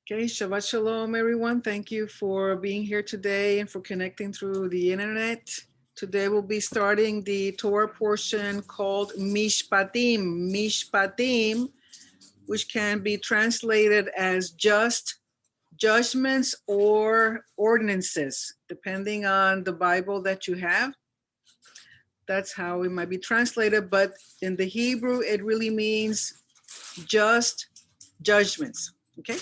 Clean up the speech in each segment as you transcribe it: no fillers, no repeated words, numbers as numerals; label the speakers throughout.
Speaker 1: Okay, Shabbat Shalom, everyone. Thank you for being here today and for connecting through the internet. Today we'll be starting the Torah portion called Mishpatim. Mishpatim, which can be translated as just judgments or ordinances, depending on the Bible that you have. That's how it might be translated, but in the Hebrew, it really means just judgments, okay?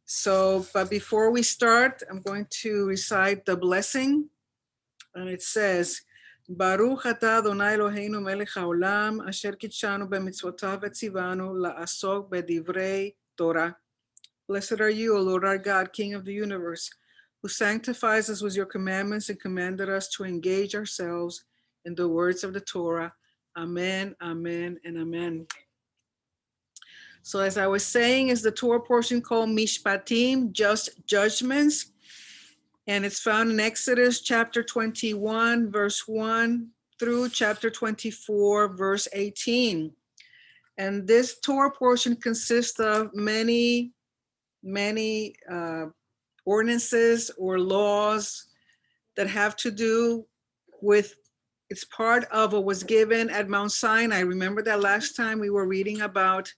Speaker 1: So, but before we start, I'm going to recite the blessing, and it says, Baruch atah Adonai Eloheinu melech haolam, asher kitshanu b'mitzvotav v'tzivanu la'asok b'divrei Torah. Blessed are you, O Lord our God, King of the universe, who sanctifies us with your commandments and commanded us to engage ourselves in the words of the Torah. Amen, amen, and amen. So as I was saying, is the Torah portion called Mishpatim, just judgments. And it's found in Exodus chapter 21, verse 1 through chapter 24, verse 18. And this Torah portion consists of many ordinances or laws that have to do with, it's part of what was given at Mount Sinai. Remember that last time we were reading about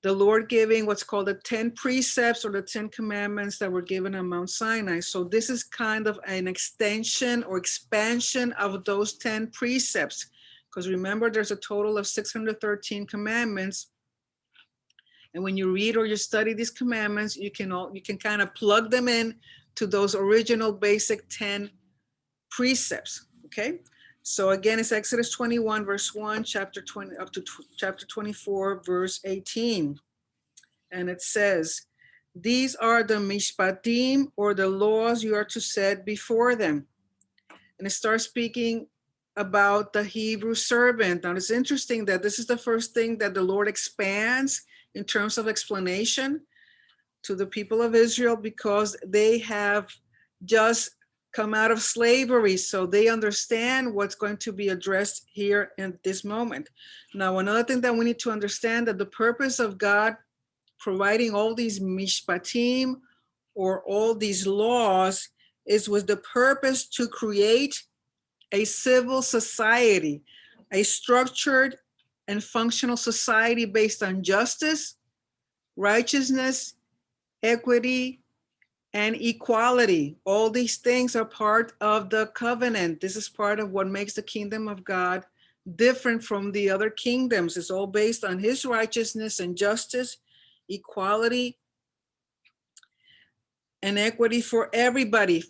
Speaker 1: the Lord giving what's called the 10 precepts or the 10 commandments that were given on Mount Sinai. So this is kind of an extension or expansion of those 10 precepts. Because remember, there's a total of 613 commandments. And when you read or you study these commandments, you can kind of plug them in to those original basic 10 precepts, okay? So again, it's Exodus 21, verse 1, chapter 20, up to chapter 24, verse 18. And it says, these are the mishpatim, or the laws you are to set before them. And it starts speaking about the Hebrew servant. Now it's interesting that this is the first thing that the Lord expands in terms of explanation to the people of Israel, because they have just come out of slavery, so they understand what's going to be addressed here in this moment. Now, another thing that we need to understand, that the purpose of God providing all these mishpatim or all these laws is with the purpose to create a civil society, a structured and functional society based on justice, righteousness, equity, and equality. All these things are part of the covenant. This is part of what makes the kingdom of God different from the other kingdoms. It's all based on his righteousness and justice, equality, and equity for everybody,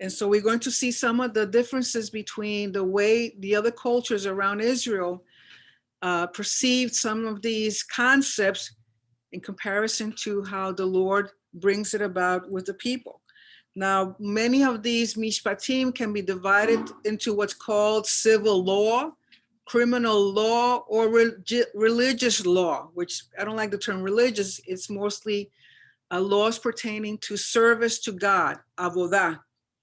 Speaker 1: And so we're going to see some of the differences between the way the other cultures around Israel perceived some of these concepts in comparison to how the Lord brings it about with the people. Now, many of these mishpatim can be divided into what's called civil law, criminal law, or religious law, which I don't like the term religious. It's mostly laws pertaining to service to God, avodah,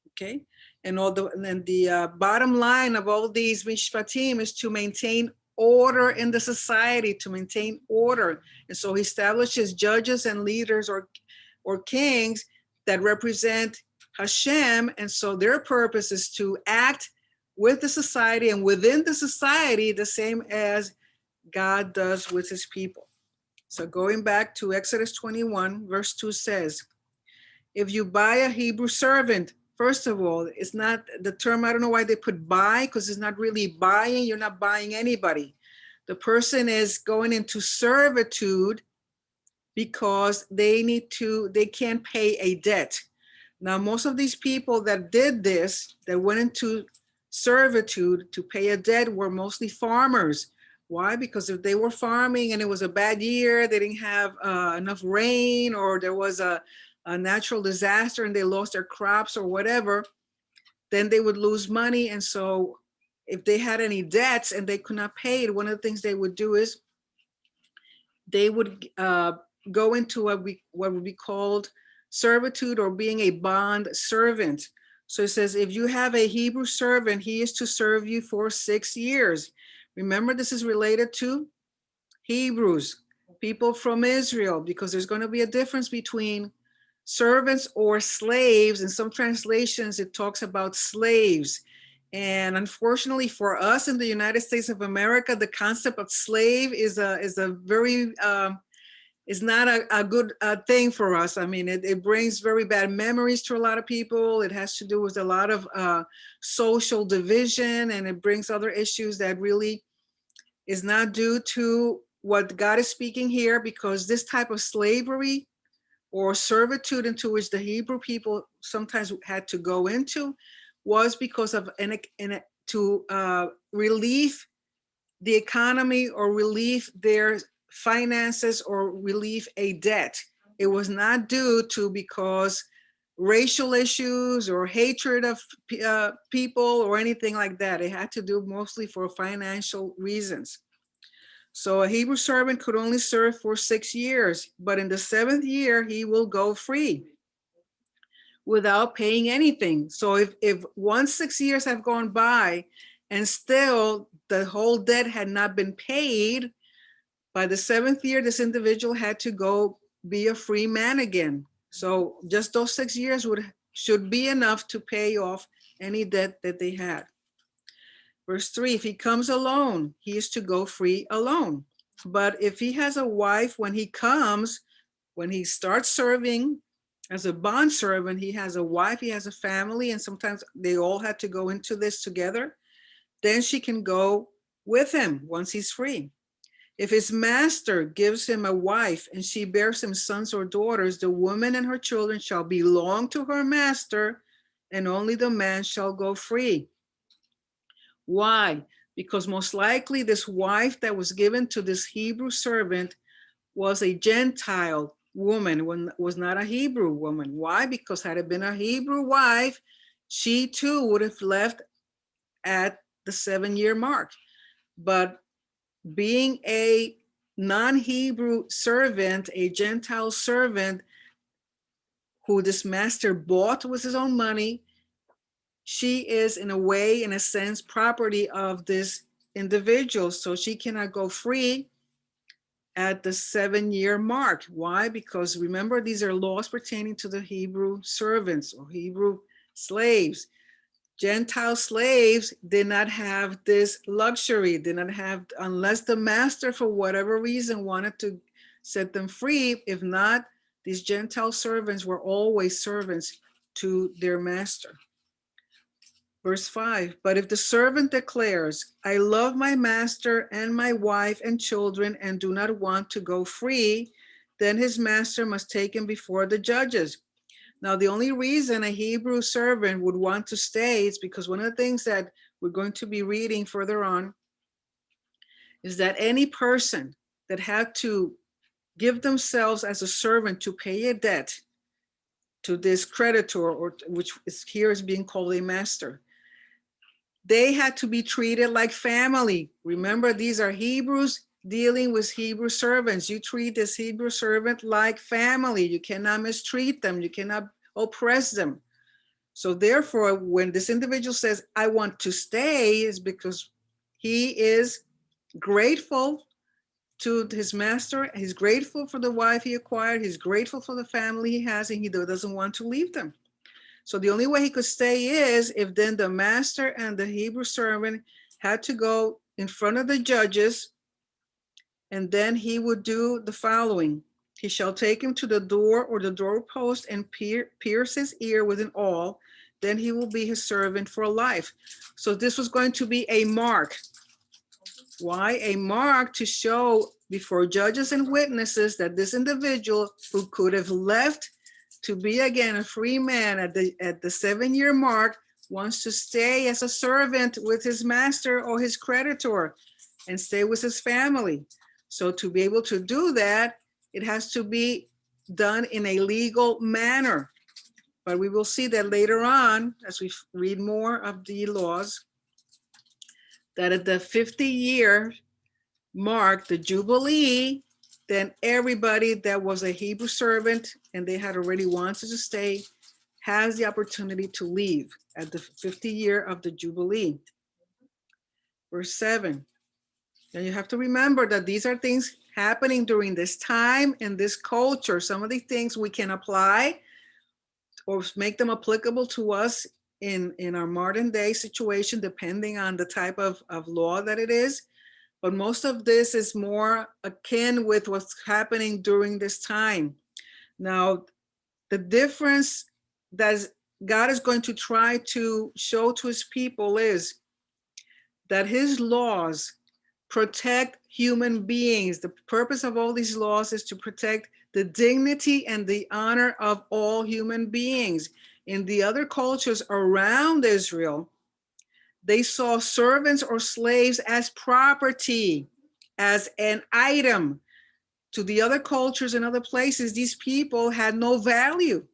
Speaker 1: okay? And the bottom line of all these mishpatim is to maintain order in the society, to maintain order. And so he establishes judges and leaders or kings that represent HaShem. And so their purpose is to act with the society and within the society the same as God does with his people. So going back to Exodus 21, verse 2 says, if you buy a Hebrew servant, first of all, it's not the term, I don't know why they put buy, because it's not really buying. You're not buying anybody. The person is going into servitude because they can't pay a debt. Now, most of these people that did this, that went into servitude to pay a debt, were mostly farmers. Why? Because if they were farming and it was a bad year, they didn't have enough rain, or there was a natural disaster and they lost their crops or whatever, then they would lose money. And so if they had any debts and they could not pay it, one of the things they would do is they would go into what would be called servitude, or being a bond servant. So it says, if you have a Hebrew servant, he is to serve you for 6 years. Remember, this is related to Hebrews, people from Israel, because there's going to be a difference between servants or slaves. In some translations, it talks about slaves. And unfortunately for us in the United States of America, the concept of slave is not a good thing for us. I mean, it brings very bad memories to a lot of people. It has to do with a lot of social division, and it brings other issues that really is not due to what God is speaking here, because this type of slavery or servitude into which the Hebrew people sometimes had to go into was because of to relieve the economy or relieve their finances or relieve a debt. It was not due to because racial issues or hatred of people or anything like that. It had to do mostly for financial reasons. So a Hebrew servant could only serve for 6 years, but in the 7th year, he will go free without paying anything. So if once 6 years have gone by and still the whole debt had not been paid, by the 7th year, this individual had to go be a free man again. So just those 6 years should be enough to pay off any debt that they had. Verse 3, if he comes alone, he is to go free alone. But if he has a wife, when he starts serving as a bond servant, he has a wife, he has a family, and sometimes they all had to go into this together, then she can go with him once he's free. If his master gives him a wife and she bears him sons or daughters, the woman and her children shall belong to her master, and only the man shall go free. Why? Because most likely this wife that was given to this Hebrew servant was a Gentile woman, was not a Hebrew woman. Why? Because had it been a Hebrew wife, she too would have left at the 7-year mark. But being a non-Hebrew servant, a Gentile servant who this master bought with his own money, she is in a way, in a sense, property of this individual. So she cannot go free at the 7-year mark. Why? Because remember, these are laws pertaining to the Hebrew servants or Hebrew slaves. Gentile slaves did not have this luxury, did not have, unless the master for whatever reason wanted to set them free. If not, these Gentile servants were always servants to their master. Verse 5, but if the servant declares, I love my master and my wife and children and do not want to go free, then his master must take him before the judges. Now, the only reason a Hebrew servant would want to stay is because one of the things that we're going to be reading further on is that any person that had to give themselves as a servant to pay a debt to this creditor, or which is here is being called a master, they had to be treated like family. Remember, these are Hebrews dealing with Hebrew servants. You treat this Hebrew servant like family. You cannot mistreat them. You cannot oppress them. So therefore, when this individual says, I want to stay, is because he is grateful to his master. He's grateful for the wife he acquired. He's grateful for the family he has, and he doesn't want to leave them. So the only way he could stay is if then the master and the Hebrew servant had to go in front of the judges, and then he would do the following. He shall take him to the door or the doorpost and pierce his ear with an awl. Then he will be his servant for life. So this was going to be a mark. Why? A mark to show before judges and witnesses that this individual who could have left to be again a free man at the 7-year mark wants to stay as a servant with his master or his creditor and stay with his family. So to be able to do that, it has to be done in a legal manner. But we will see that later on as we read more of the laws, that at the 50-year mark, the Jubilee, then everybody that was a Hebrew servant and they had already wanted to stay has the opportunity to leave at the 50th year of the Jubilee. Verse 7. Now you have to remember that these are things happening during this time and this culture. Some of the things we can apply or make them applicable to us in our modern day situation, depending on the type of law that it is. But most of this is more akin with what's happening during this time. Now, the difference that God is going to try to show to his people is that his laws protect human beings. The purpose of all these laws is to protect the dignity and the honor of all human beings. In the other cultures around Israel, they saw servants or slaves as property, as an item. To the other cultures and other places, these people had no value.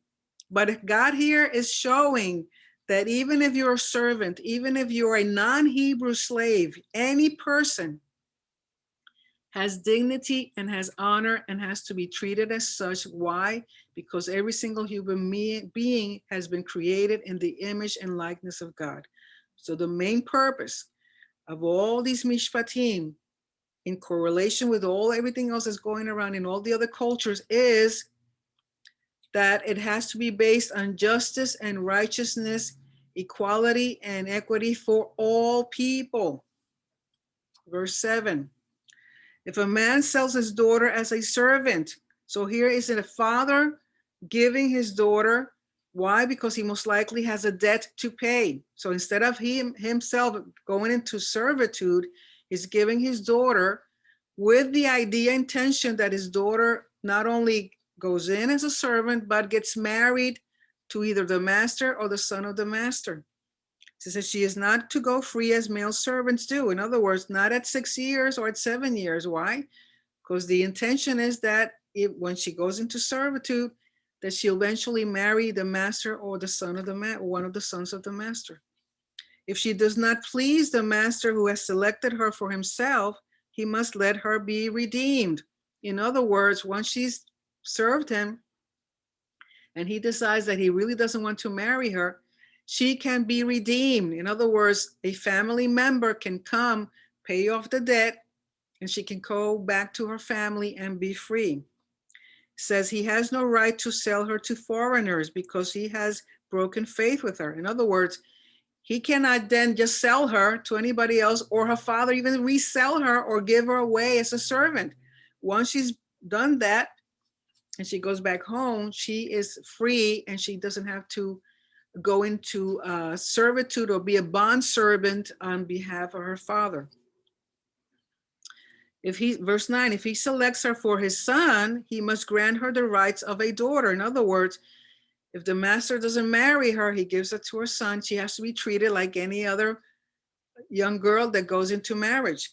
Speaker 1: But God here is showing that even if you're a servant, even if you're a non-Hebrew slave, any person has dignity and has honor and has to be treated as such. Why? Because every single human being has been created in the image and likeness of God. So the main purpose of all these mishpatim, in correlation with everything else that's going around in all the other cultures, is that it has to be based on justice and righteousness, equality and equity for all people. Verse 7. If a man sells his daughter as a servant, so here is a father giving his daughter. Why? Because he most likely has a debt to pay. So instead of himself going into servitude, he's giving his daughter with the intention that his daughter not only goes in as a servant, but gets married to either the master or the son of the master. She says she is not to go free as male servants do. In other words, not at 6 years or at 7 years. Why? Because the intention is that when she goes into servitude, that she'll eventually marry the master or the son of one of the sons of the master. If she does not please the master who has selected her for himself, he must let her be redeemed. In other words, once she's served him and he decides that he really doesn't want to marry her, she can be redeemed. In other words, a family member can come, pay off the debt, and she can go back to her family and be free. It says he has no right to sell her to foreigners because he has broken faith with her. In other words, he cannot then just sell her to anybody else, or her father even resell her or give her away as a servant. Once she's done that and she goes back home, she is free and she doesn't have to go into servitude or be a bond servant on behalf of her father. Verse 9, if he selects her for his son, he must grant her the rights of a daughter. In other words, if the master doesn't marry her, he gives her to her son. She has to be treated like any other young girl that goes into marriage.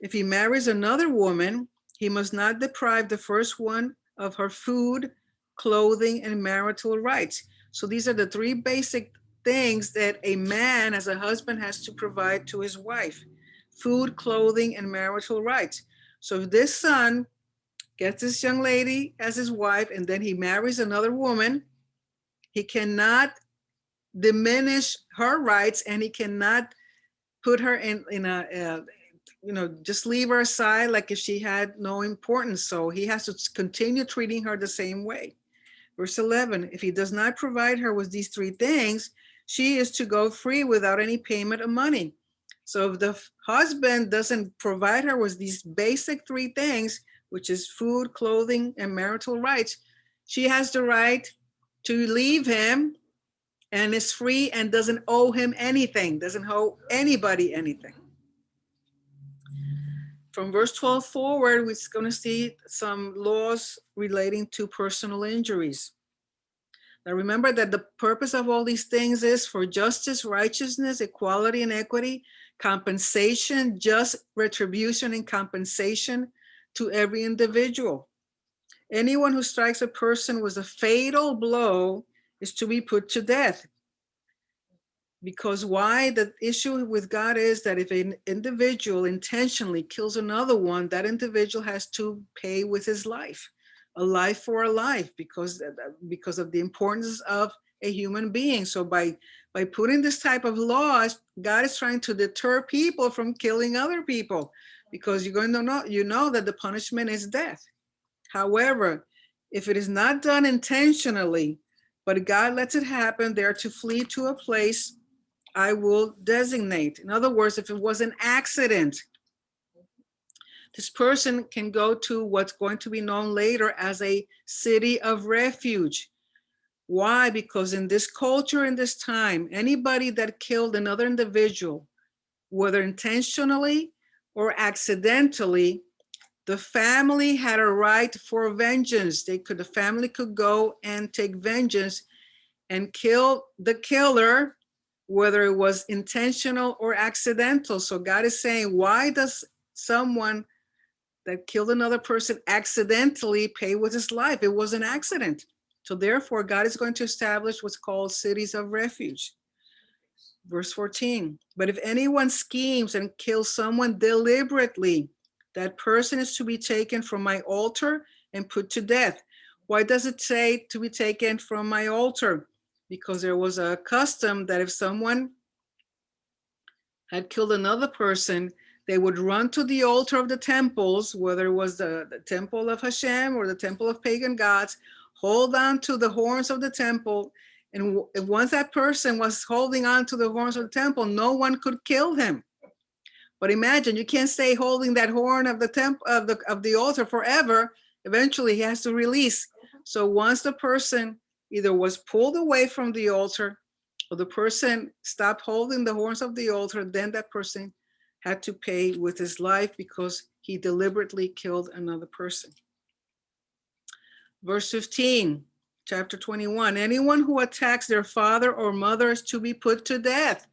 Speaker 1: If he marries another woman, he must not deprive the first one of her food, clothing, and marital rights. So these are the three basic things that a man as a husband has to provide to his wife: food, clothing, and marital rights. So if this son gets this young lady as his wife and then he marries another woman, he cannot diminish her rights and he cannot put her in a just leave her aside like if she had no importance. So he has to continue treating her the same way. Verse 11, if he does not provide her with these three things, she is to go free without any payment of money. So if the husband doesn't provide her with these basic three things, which is food, clothing, and marital rights, she has the right to leave him and is free and doesn't owe him anything, doesn't owe anybody anything. From verse 12 forward, we're going to see some laws relating to personal injuries. Now remember that the purpose of all these things is for justice, righteousness, equality, and equity, compensation, just retribution and compensation to every individual. Anyone who strikes a person with a fatal blow is to be put to death. Because why? The issue with God is that if an individual intentionally kills another one, that individual has to pay with his life, a life for a life, because of the importance of a human being. So by putting this type of laws, God is trying to deter people from killing other people, because you're going to know, you know that the punishment is death. However, if it is not done intentionally, but God lets it happen, they're to flee to a place I will designate. In other words, if it was an accident, this person can go to what's going to be known later as a city of refuge. Why? Because in this culture, in this time, anybody that killed another individual, whether intentionally or accidentally, the family had a right for vengeance. The family could go and take vengeance and kill the killer, whether it was intentional or accidental. So God is saying, why does someone that killed another person accidentally pay with his life? It was an accident. So therefore, God is going to establish what's called cities of refuge. Verse 14, but if anyone schemes and kills someone deliberately, that person is to be taken from my altar and put to death. Why does it say to be taken from my altar? Because there was a custom that if someone had killed another person, they would run to the altar of the temples, whether it was the temple of HaShem or the temple of pagan gods, hold on to the horns of the temple. And once that person was holding on to the horns of the temple, no one could kill him. But imagine, you can't stay holding that horn of the temple of the altar forever. Eventually, he has to release. So once the person either was pulled away from the altar, or the person stopped holding the horns of the altar, then that person had to pay with his life because he deliberately killed another person. Verse 15, chapter 21, anyone who attacks their father or mother is to be put to death.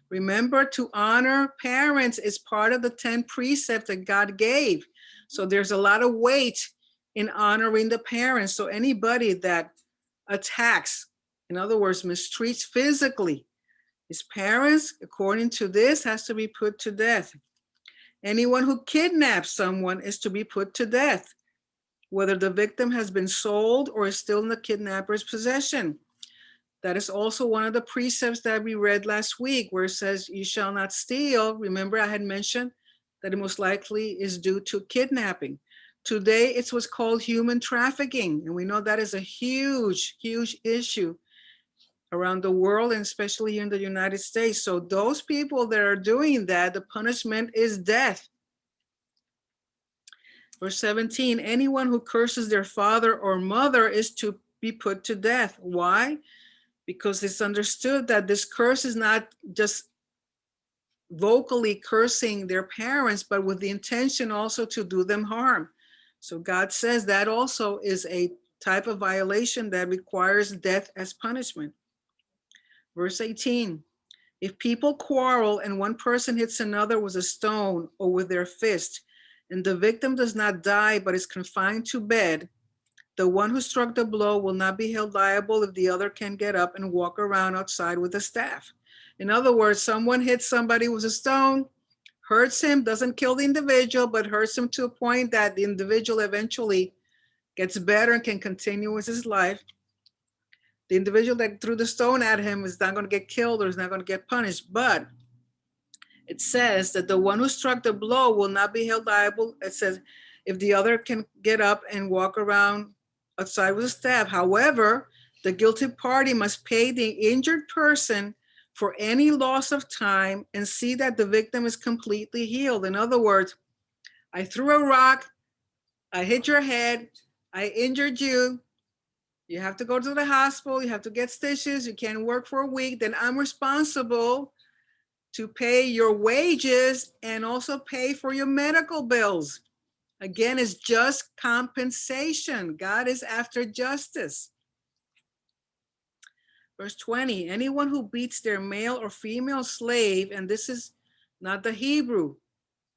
Speaker 1: Remember, to honor parents is part of the 10 precepts that God gave. So there's a lot of weight in honoring the parents. So anybody that attacks, in other words, mistreats physically his parents, according to this, has to be put to death. Anyone who kidnaps someone is to be put to death, whether the victim has been sold or is still in the kidnapper's possession. That is also one of the precepts that we read last week, where it says, you shall not steal. Remember, I had mentioned that it most likely is due to kidnapping. Today, it's what's called human trafficking. And we know that is a huge, huge issue around the world, and especially here in the United States. So those people that are doing that, the punishment is death. Verse 17, anyone who curses their father or mother is to be put to death. Why? Because it's understood that this curse is not just vocally cursing their parents, but with the intention also to do them harm. So God says that also is a type of violation that requires death as punishment. Verse 18, if people quarrel and one person hits another with a stone or with their fist, and the victim does not die but is confined to bed, the one who struck the blow will not be held liable if the other can get up and walk around outside with a staff. In other words, someone hits somebody with a stone, hurts him, doesn't kill the individual, but hurts him to a point that the individual eventually gets better and can continue with his life. The individual that threw the stone at him is not going to get killed or is not going to get punished. But it says that the one who struck the blow will not be held liable. It says if the other can get up and walk around outside with a staff. However, the guilty party must pay the injured person for any loss of time and see that the victim is completely healed. In other words, I threw a rock, I hit your head, I injured you. You have to go to the hospital, you have to get stitches, you can't work for a week, then I'm responsible to pay your wages and also pay for your medical bills. Again, it's just compensation. God is after justice. Verse 20, anyone who beats their male or female slave, and this is not the Hebrew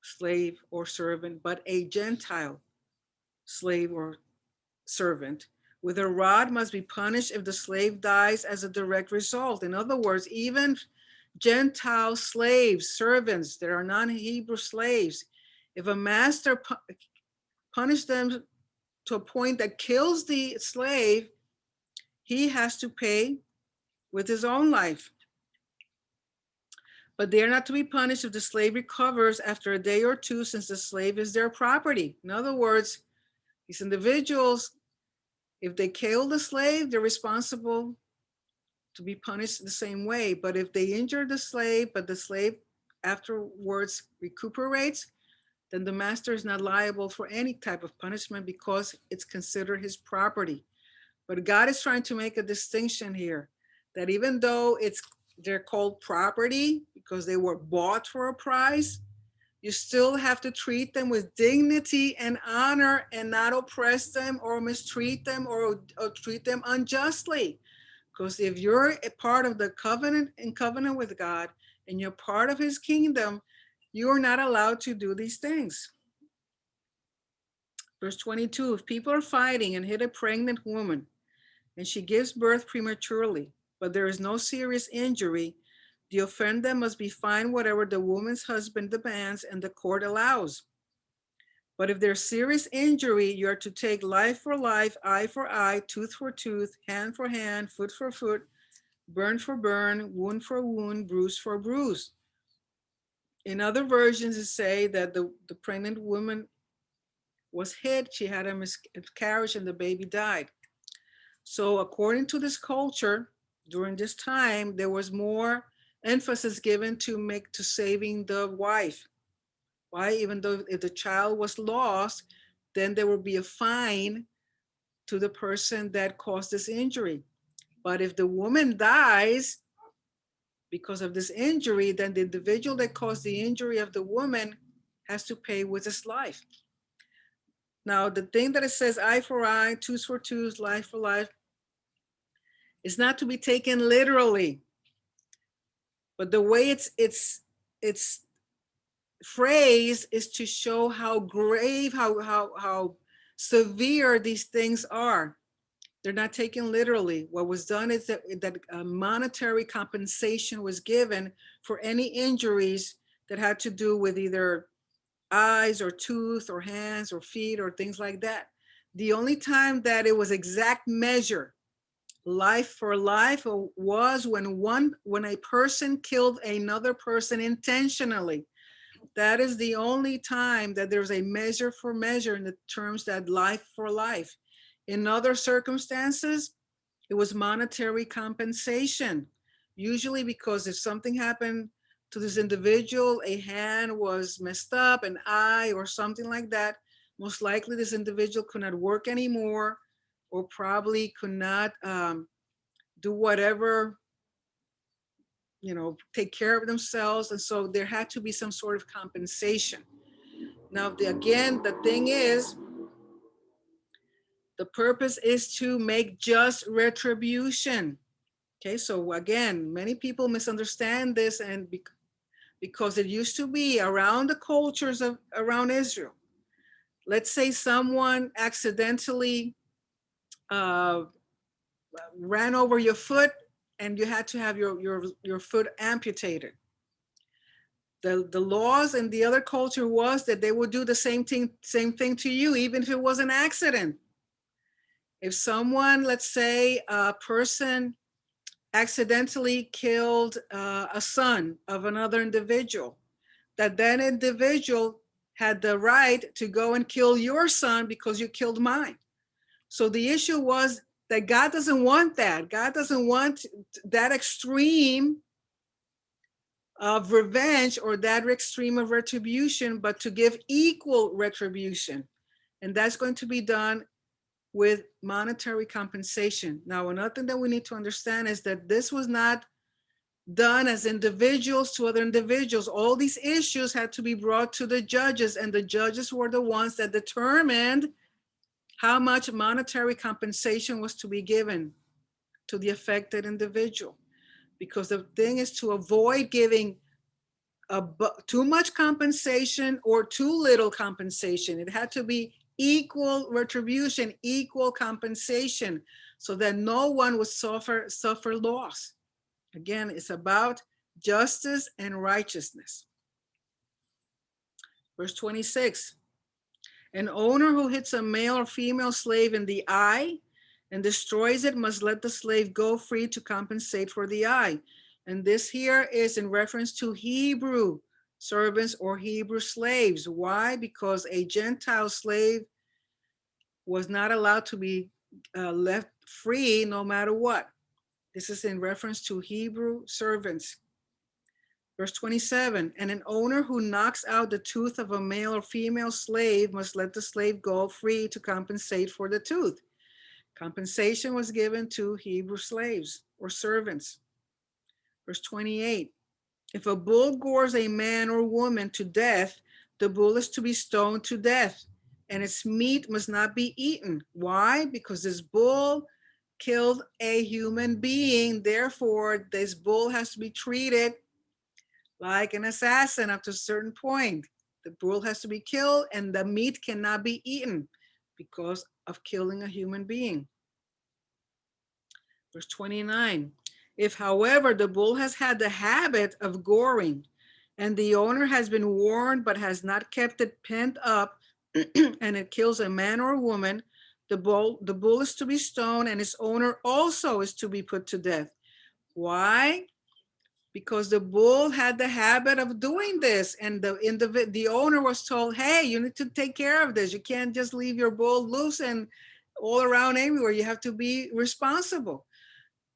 Speaker 1: slave or servant, but a Gentile slave or servant, with a rod must be punished if the slave dies as a direct result. In other words, even Gentile slaves, servants that are non-Hebrew slaves, if a master punishes them to a point that kills the slave, he has to pay with his own life. But they are not to be punished if the slave recovers after a day or two, since the slave is their property. In other words, these individuals, if they kill the slave, they're responsible to be punished the same way. But if they injure the slave, but the slave afterwards recuperates, then the master is not liable for any type of punishment because it's considered his property. But God is trying to make a distinction here, that even though they're called property because they were bought for a price, you still have to treat them with dignity and honor and not oppress them or mistreat them or treat them unjustly. Because if you're a part of the covenant with God and you're part of his kingdom, you are not allowed to do these things. Verse 22, if people are fighting and hit a pregnant woman and she gives birth prematurely, but there is no serious injury, the offender must be fined whatever the woman's husband demands and the court allows. But if there's serious injury, you are to take life for life, eye for eye, tooth for tooth, hand for hand, foot for foot, burn for burn, wound for wound, bruise for bruise. In other versions, it say that the pregnant woman was hit, she had a miscarriage, and the baby died. So according to this culture, during this time, there was more emphasis given to saving the wife. Why? Even though if the child was lost, then there would be a fine to the person that caused this injury. But if the woman dies because of this injury, then the individual that caused the injury of the woman has to pay with his life. Now, the thing that it says eye for eye, tooth for tooth, life for life, is not to be taken literally. But the way it's phrase is to show how grave, how severe these things are. They're not taken literally. What was done is that monetary compensation was given for any injuries that had to do with either eyes or tooth or hands or feet or things like that. The only time that it was exact measure, life for life, was when a person killed another person intentionally. That is the only time that there's a measure for measure in the terms that life for life. In other circumstances, it was monetary compensation, usually because if something happened to this individual, a hand was messed up, an eye or something like that, most likely this individual could not work anymore or probably could not do whatever, take care of themselves. And so there had to be some sort of compensation. Now, again, the thing is, the purpose is to make just retribution. Okay, so again, many people misunderstand this, and because it used to be around the cultures around Israel. Let's say someone accidentally ran over your foot and you had to have your foot amputated. The laws in the other culture was that they would do the same thing to you, even if it was an accident. If someone, let's say a person accidentally killed a son of another individual, that individual had the right to go and kill your son because you killed mine. So the issue was that God doesn't want that. God doesn't want that extreme of revenge or that extreme of retribution, but to give equal retribution. And that's going to be done with monetary compensation. Now, another thing that we need to understand is that this was not done as individuals to other individuals. All these issues had to be brought to the judges, and the judges were the ones that determined how much monetary compensation was to be given to the affected individual. Because the thing is to avoid giving too much compensation or too little compensation. It had to be equal retribution, equal compensation, so that no one would suffer loss. Again, it's about justice and righteousness. Verse 26, an owner who hits a male or female slave in the eye and destroys it must let the slave go free to compensate for the eye. And this here is in reference to Hebrew servants or Hebrew slaves. Why? Because a Gentile slave was not allowed to be left free no matter what. This is in reference to Hebrew servants. Verse 27, and an owner who knocks out the tooth of a male or female slave must let the slave go free to compensate for the tooth. Compensation was given to Hebrew slaves or servants. Verse 28, if a bull gores a man or woman to death, the bull is to be stoned to death, and its meat must not be eaten. Why? Because this bull killed a human being. Therefore, this bull has to be treated like an assassin up to a certain point. The bull has to be killed, and the meat cannot be eaten because of killing a human being. Verse 29, if, however, the bull has had the habit of goring, and the owner has been warned but has not kept it pent up, and it kills a man or a woman, the bull is to be stoned, and its owner also is to be put to death. Why? Because the bull had the habit of doing this, and the owner was told, hey, you need to take care of this. You can't just leave your bull loose and all around everywhere. You have to be responsible.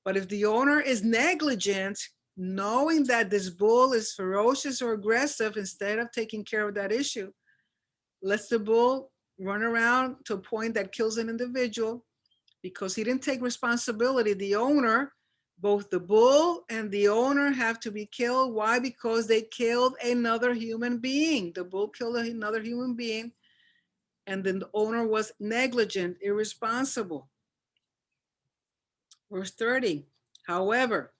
Speaker 1: But if the owner is negligent, knowing that this bull is ferocious or aggressive, instead of taking care of that issue, lets the bull run around to a point that kills an individual because he didn't take responsibility, the owner, both the bull and the owner have to be killed. Why? Because they killed another human being. The bull killed another human being, and then the owner was negligent, irresponsible. Verse 30, however,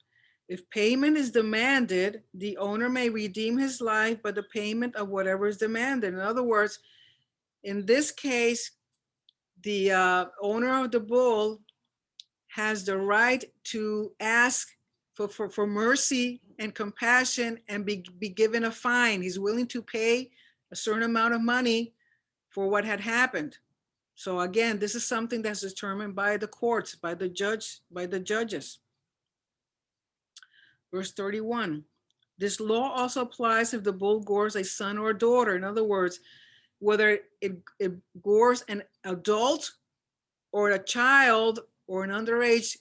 Speaker 1: if payment is demanded, the owner may redeem his life by the payment of whatever is demanded. In other words, in this case, the owner of the bull has the right to ask for mercy and compassion and be given a fine. He's willing to pay a certain amount of money for what had happened. So again, this is something that's determined by the courts, by the judges. Verse 31, this law also applies if the bull gores a son or a daughter. In other words, whether it gores an adult or a child or an underage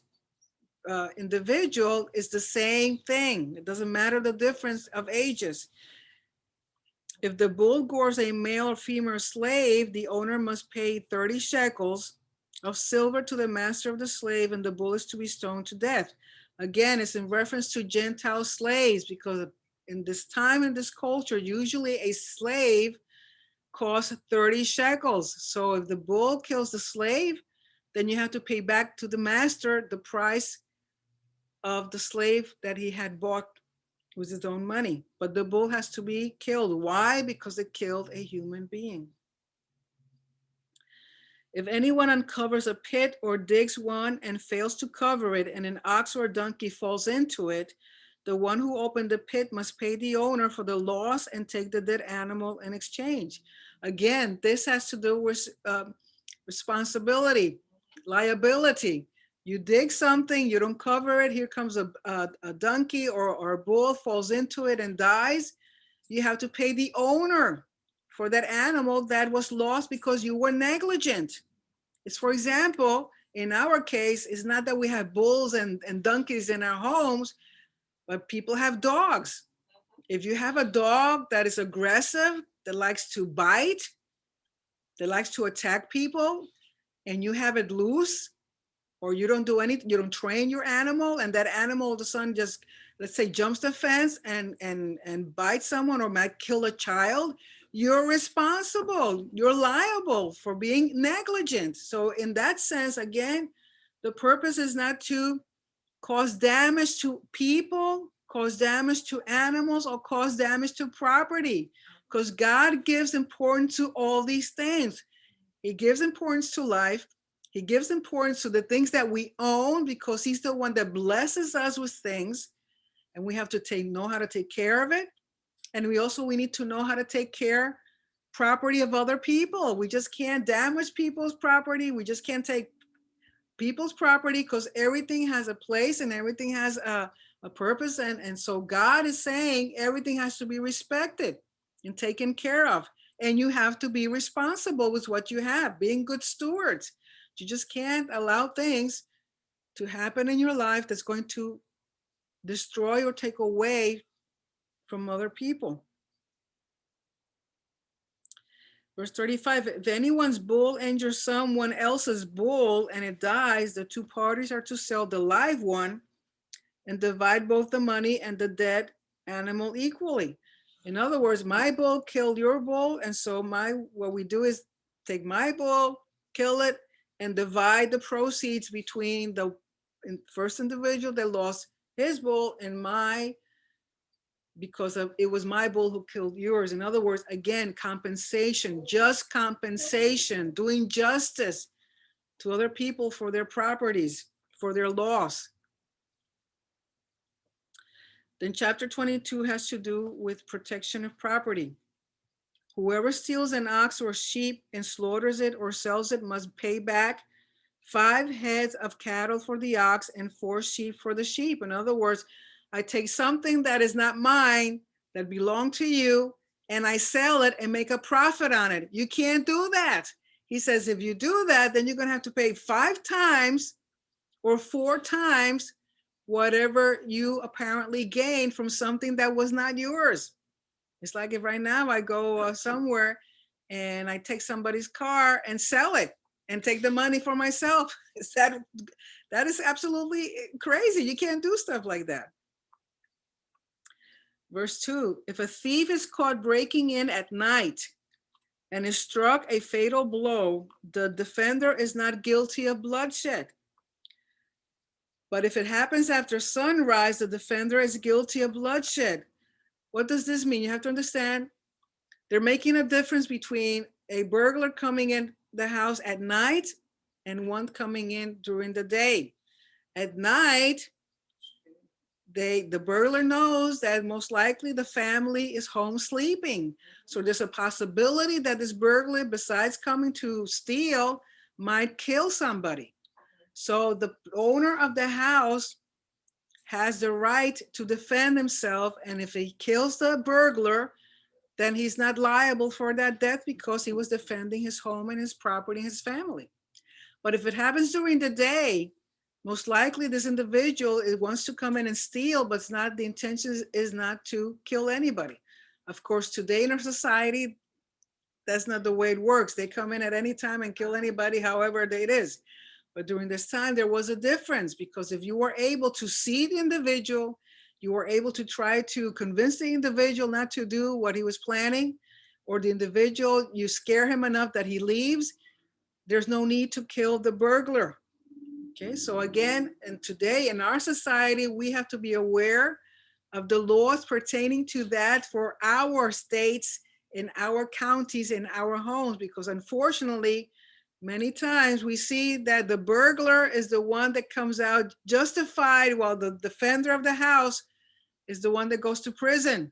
Speaker 1: individual, is the same thing. It doesn't matter the difference of ages. If the bull gores a male or female slave, the owner must pay 30 shekels of silver to the master of the slave, and the bull is to be stoned to death. Again, it's in reference to Gentile slaves, because in this time, in this culture, usually a slave costs 30 shekels. So if the bull kills the slave, then you have to pay back to the master the price of the slave that he had bought with his own money. But the bull has to be killed. Why? Because it killed a human being. If anyone uncovers a pit or digs one and fails to cover it, and an ox or a donkey falls into it, the one who opened the pit must pay the owner for the loss and take the dead animal in exchange. Again, this has to do with responsibility, liability. You dig something, you don't cover it, here comes a donkey or a bull, falls into it and dies. You have to pay the owner for that animal that was lost because you were negligent. It's, for example, in our case, it's not that we have bulls and donkeys in our homes, but people have dogs. If you have a dog that is aggressive, that likes to bite, that likes to attack people, and you have it loose, or you don't do anything, you don't train your animal, and that animal all of a sudden just, let's say, jumps the fence and bites someone or might kill a child, you're responsible, you're liable for being negligent. So in that sense, again, the purpose is not to cause damage to people, cause damage to animals, or cause damage to property, because God gives importance to all these things. He gives importance to life. He gives importance to the things that we own, because he's the one that blesses us with things, and we have to know how to take care of it. And we need to know how to take care property of other people. We just can't damage people's property. We just can't take people's property, because everything has a place and everything has a purpose. And so God is saying everything has to be respected and taken care of. And you have to be responsible with what you have, being good stewards. You just can't allow things to happen in your life that's going to destroy or take away from other people. Verse 35, if anyone's bull injures someone else's bull and it dies, the two parties are to sell the live one and divide both the money and the dead animal equally. In other words, my bull killed your bull, and so what we do is take my bull, kill it, and divide the proceeds between the first individual that lost his bull and because it was my bull who killed yours. In other words, again, compensation, just compensation, doing justice to other people for their properties, for their loss. Then chapter 22 has to do with protection of property. Whoever steals an ox or sheep and slaughters it or sells it must pay back 5 heads of cattle for the ox and 4 sheep for the sheep. In other words, I take something that is not mine, that belonged to you, and I sell it and make a profit on it. You can't do that. He says, if you do that, then you're going to have to pay 5 times or 4 times whatever you apparently gained from something that was not yours. It's like if right now I go somewhere and I take somebody's car and sell it and take the money for myself. That is absolutely crazy. You can't do stuff like that. Verse 2, if a thief is caught breaking in at night and is struck a fatal blow, the defender is not guilty of bloodshed. But if it happens after sunrise, the defender is guilty of bloodshed. What does this mean? You have to understand, they're making a difference between a burglar coming in the house at night and one coming in during the day. At night, the burglar knows that most likely the family is home sleeping. So there's a possibility that this burglar, besides coming to steal, might kill somebody. So the owner of the house has the right to defend himself. And if he kills the burglar, then he's not liable for that death because he was defending his home and his property and his family. But if it happens during the day, most likely this individual wants to come in and steal, but it's not, the intention is not to kill anybody. Of course, today in our society, that's not the way it works. They come in at any time and kill anybody, however it is. But during this time, there was a difference, because if you were able to see the individual, you were able to try to convince the individual not to do what he was planning, or the individual, you scare him enough that he leaves, there's no need to kill the burglar. Okay, so again, and today in our society, we have to be aware of the laws pertaining to that for our states, in our counties, in our homes, because unfortunately, many times we see that the burglar is the one that comes out justified, while the defender of the house is the one that goes to prison.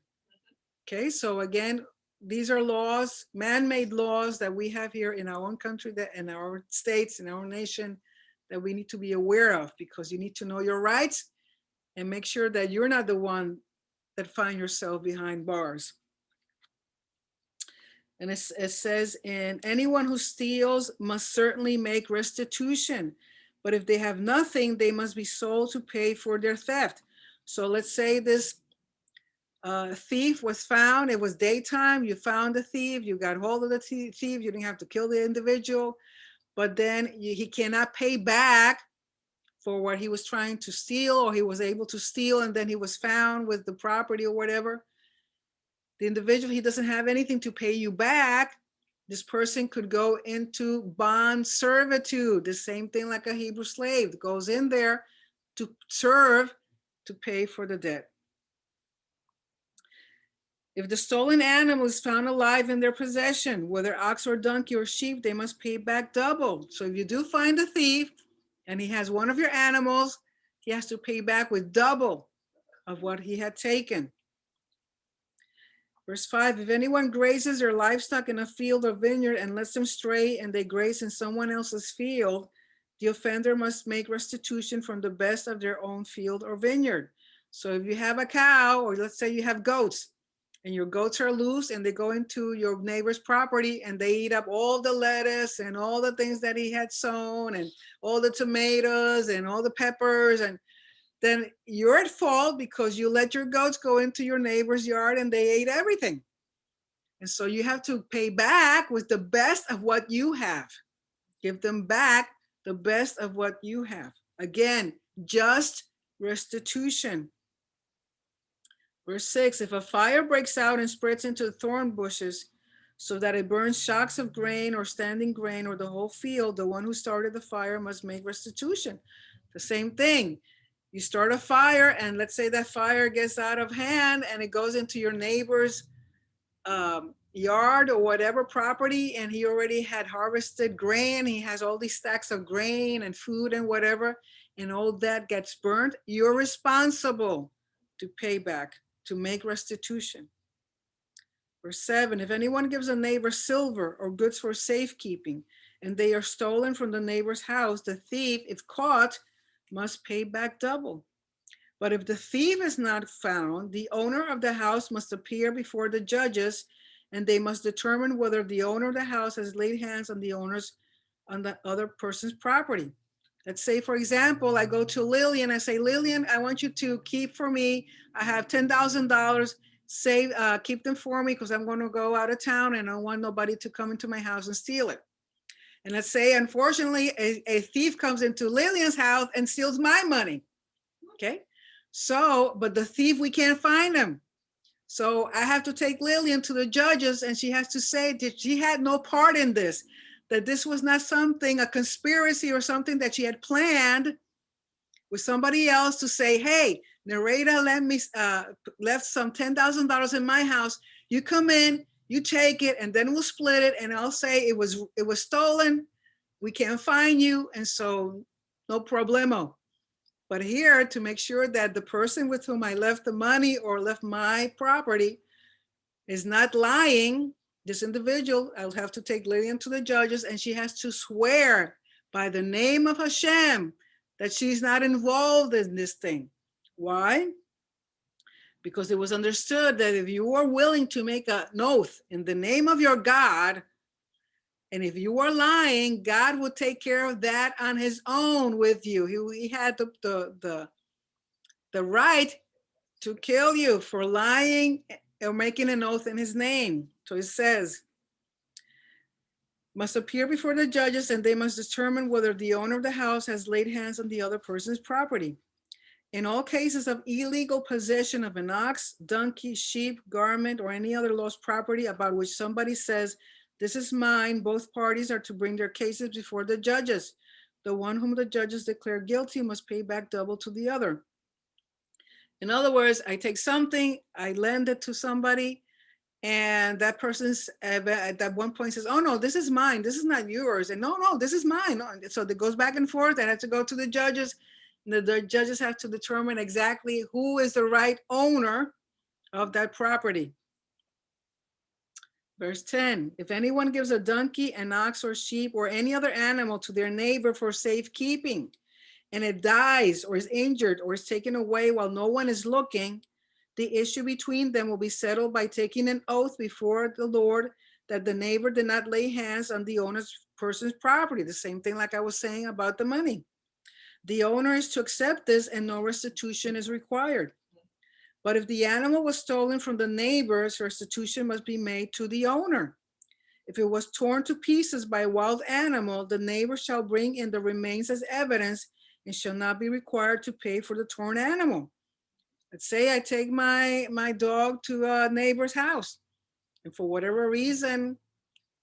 Speaker 1: Okay, so again, these are laws, man-made laws that we have here in our own country, that in our states, in our nation, that we need to be aware of, because you need to know your rights and make sure that you're not the one that find yourself behind bars. And it says, and anyone who steals must certainly make restitution, but if they have nothing, they must be sold to pay for their theft. So let's say this thief was found, it was daytime, you found the thief, you got hold of the thief, you didn't have to kill the individual, but then he cannot pay back for what he was trying to steal, or he was able to steal and then he was found with the property or whatever. The individual, he doesn't have anything to pay you back. This person could go into bond servitude, the same thing like a Hebrew slave, goes in there to serve, to pay for the debt. If the stolen animal is found alive in their possession, whether ox or donkey or sheep, they must pay back double. So if you do find a thief and he has one of your animals, he has to pay back with double of what he had taken. Verse 5, if anyone grazes their livestock in a field or vineyard and lets them stray and they graze in someone else's field, the offender must make restitution from the best of their own field or vineyard. So if you have a cow, or let's say you have goats, and your goats are loose and they go into your neighbor's property and they eat up all the lettuce and all the things that he had sown and all the tomatoes and all the peppers, and then you're at fault because you let your goats go into your neighbor's yard and they ate everything. And so you have to pay back with the best of what you have. Give them back the best of what you have. Again, just restitution. Verse 6, if a fire breaks out and spreads into thorn bushes so that it burns shocks of grain or standing grain or the whole field, the one who started the fire must make restitution. The same thing. You start a fire and let's say that fire gets out of hand and it goes into your neighbor's yard or whatever property, and he already had harvested grain. He has all these stacks of grain and food and whatever, and all that gets burnt. You're responsible to pay back, to make restitution. Verse 7, if anyone gives a neighbor silver or goods for safekeeping, and they are stolen from the neighbor's house, the thief, if caught, must pay back double. But if the thief is not found, the owner of the house must appear before the judges, and they must determine whether the owner of the house has laid hands on the other person's property. Let's say, for example, I go to Lillian. I say, Lillian, I want you to keep for me. I have $10,000. Save, keep them for me because I'm going to go out of town and I don't want nobody to come into my house and steal it. And let's say, unfortunately, a thief comes into Lillian's house and steals my money. Okay. So, but the thief, we can't find him. So I have to take Lillian to the judges, and she has to say that she had no part in this, that this was not something, a conspiracy or something that she had planned with somebody else to say, hey, Nereida left some $10,000 in my house. You come in, you take it, and then we'll split it. And I'll say it was stolen. We can't find you. And so no problemo. But here, to make sure that the person with whom I left the money or left my property is not lying, this individual, I'll have to take Lillian to the judges, and she has to swear by the name of HaShem that she's not involved in this thing. Why? Because it was understood that if you are willing to make an oath in the name of your God, and if you are lying, God will take care of that on his own with you. He had the right to kill you for lying or making an oath in his name. So it says, must appear before the judges, and they must determine whether the owner of the house has laid hands on the other person's property. In all cases of illegal possession of an ox, donkey, sheep, garment, or any other lost property about which somebody says, this is mine, both parties are to bring their cases before the judges. The one whom the judges declare guilty must pay back double to the other. In other words, I take something, I lend it to somebody, and that person's at that one point says, oh no, this is mine, this is not yours. And no, this is mine. So it goes back and forth. I have to go to the judges. And the judges have to determine exactly who is the right owner of that property. Verse 10, if anyone gives a donkey, an ox or sheep or any other animal to their neighbor for safekeeping, and it dies or is injured or is taken away while no one is looking, the issue between them will be settled by taking an oath before the Lord that the neighbor did not lay hands on the owner's person's property. The same thing like I was saying about the money. The owner is to accept this and no restitution is required. But if the animal was stolen from the neighbors, restitution must be made to the owner. If it was torn to pieces by a wild animal, the neighbor shall bring in the remains as evidence and shall not be required to pay for the torn animal. Let's say I take my dog to a neighbor's house, and for whatever reason,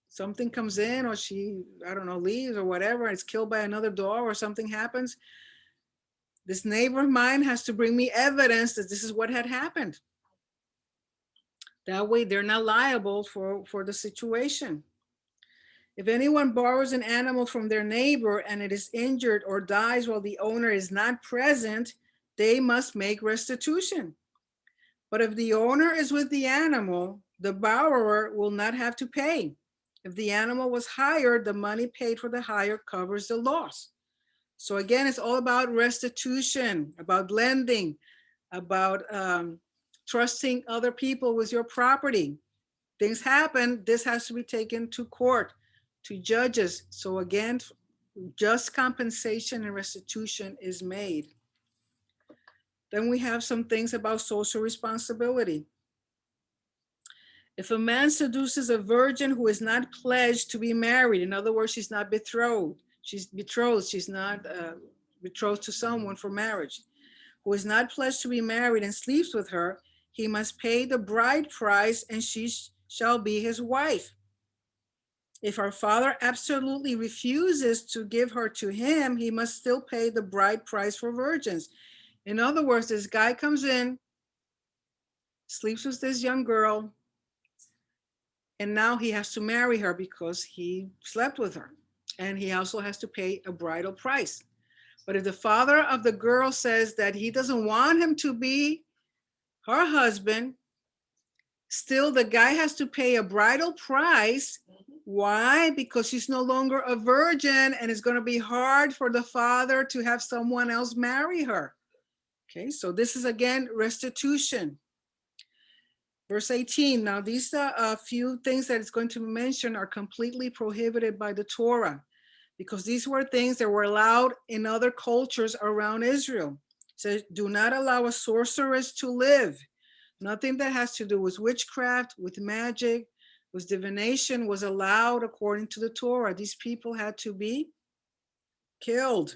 Speaker 1: something comes in, or she, I don't know, leaves or whatever, and it's killed by another dog or something happens. This neighbor of mine has to bring me evidence that this is what had happened. That way they're not liable for the situation. If anyone borrows an animal from their neighbor and it is injured or dies while the owner is not present, they must make restitution. But if the owner is with the animal, the borrower will not have to pay. If the animal was hired, the money paid for the hire covers the loss. So again, it's all about restitution, about lending, about trusting other people with your property. Things happen, this has to be taken to court, to judges. So again, just compensation and restitution is made. Then we have some things about social responsibility. If a man seduces a virgin who is not pledged to be married, in other words, she's not betrothed, she's not betrothed to someone for marriage, who is not pledged to be married and sleeps with her, he must pay the bride price and she shall be his wife. If her father absolutely refuses to give her to him, he must still pay the bride price for virgins. In other words, this guy comes in, sleeps with this young girl, and now he has to marry her because he slept with her. And he also has to pay a bridal price. But if the father of the girl says that he doesn't want him to be her husband, still the guy has to pay a bridal price. Why? Because she's no longer a virgin and it's going to be hard for the father to have someone else marry her. Okay, so this is again restitution. Verse 18, now these few things that it's going to mention are completely prohibited by the Torah, because these were things that were allowed in other cultures around Israel. So do not allow a sorceress to live. Nothing that has to do with witchcraft, with magic, with divination was allowed according to the Torah. These people had to be killed.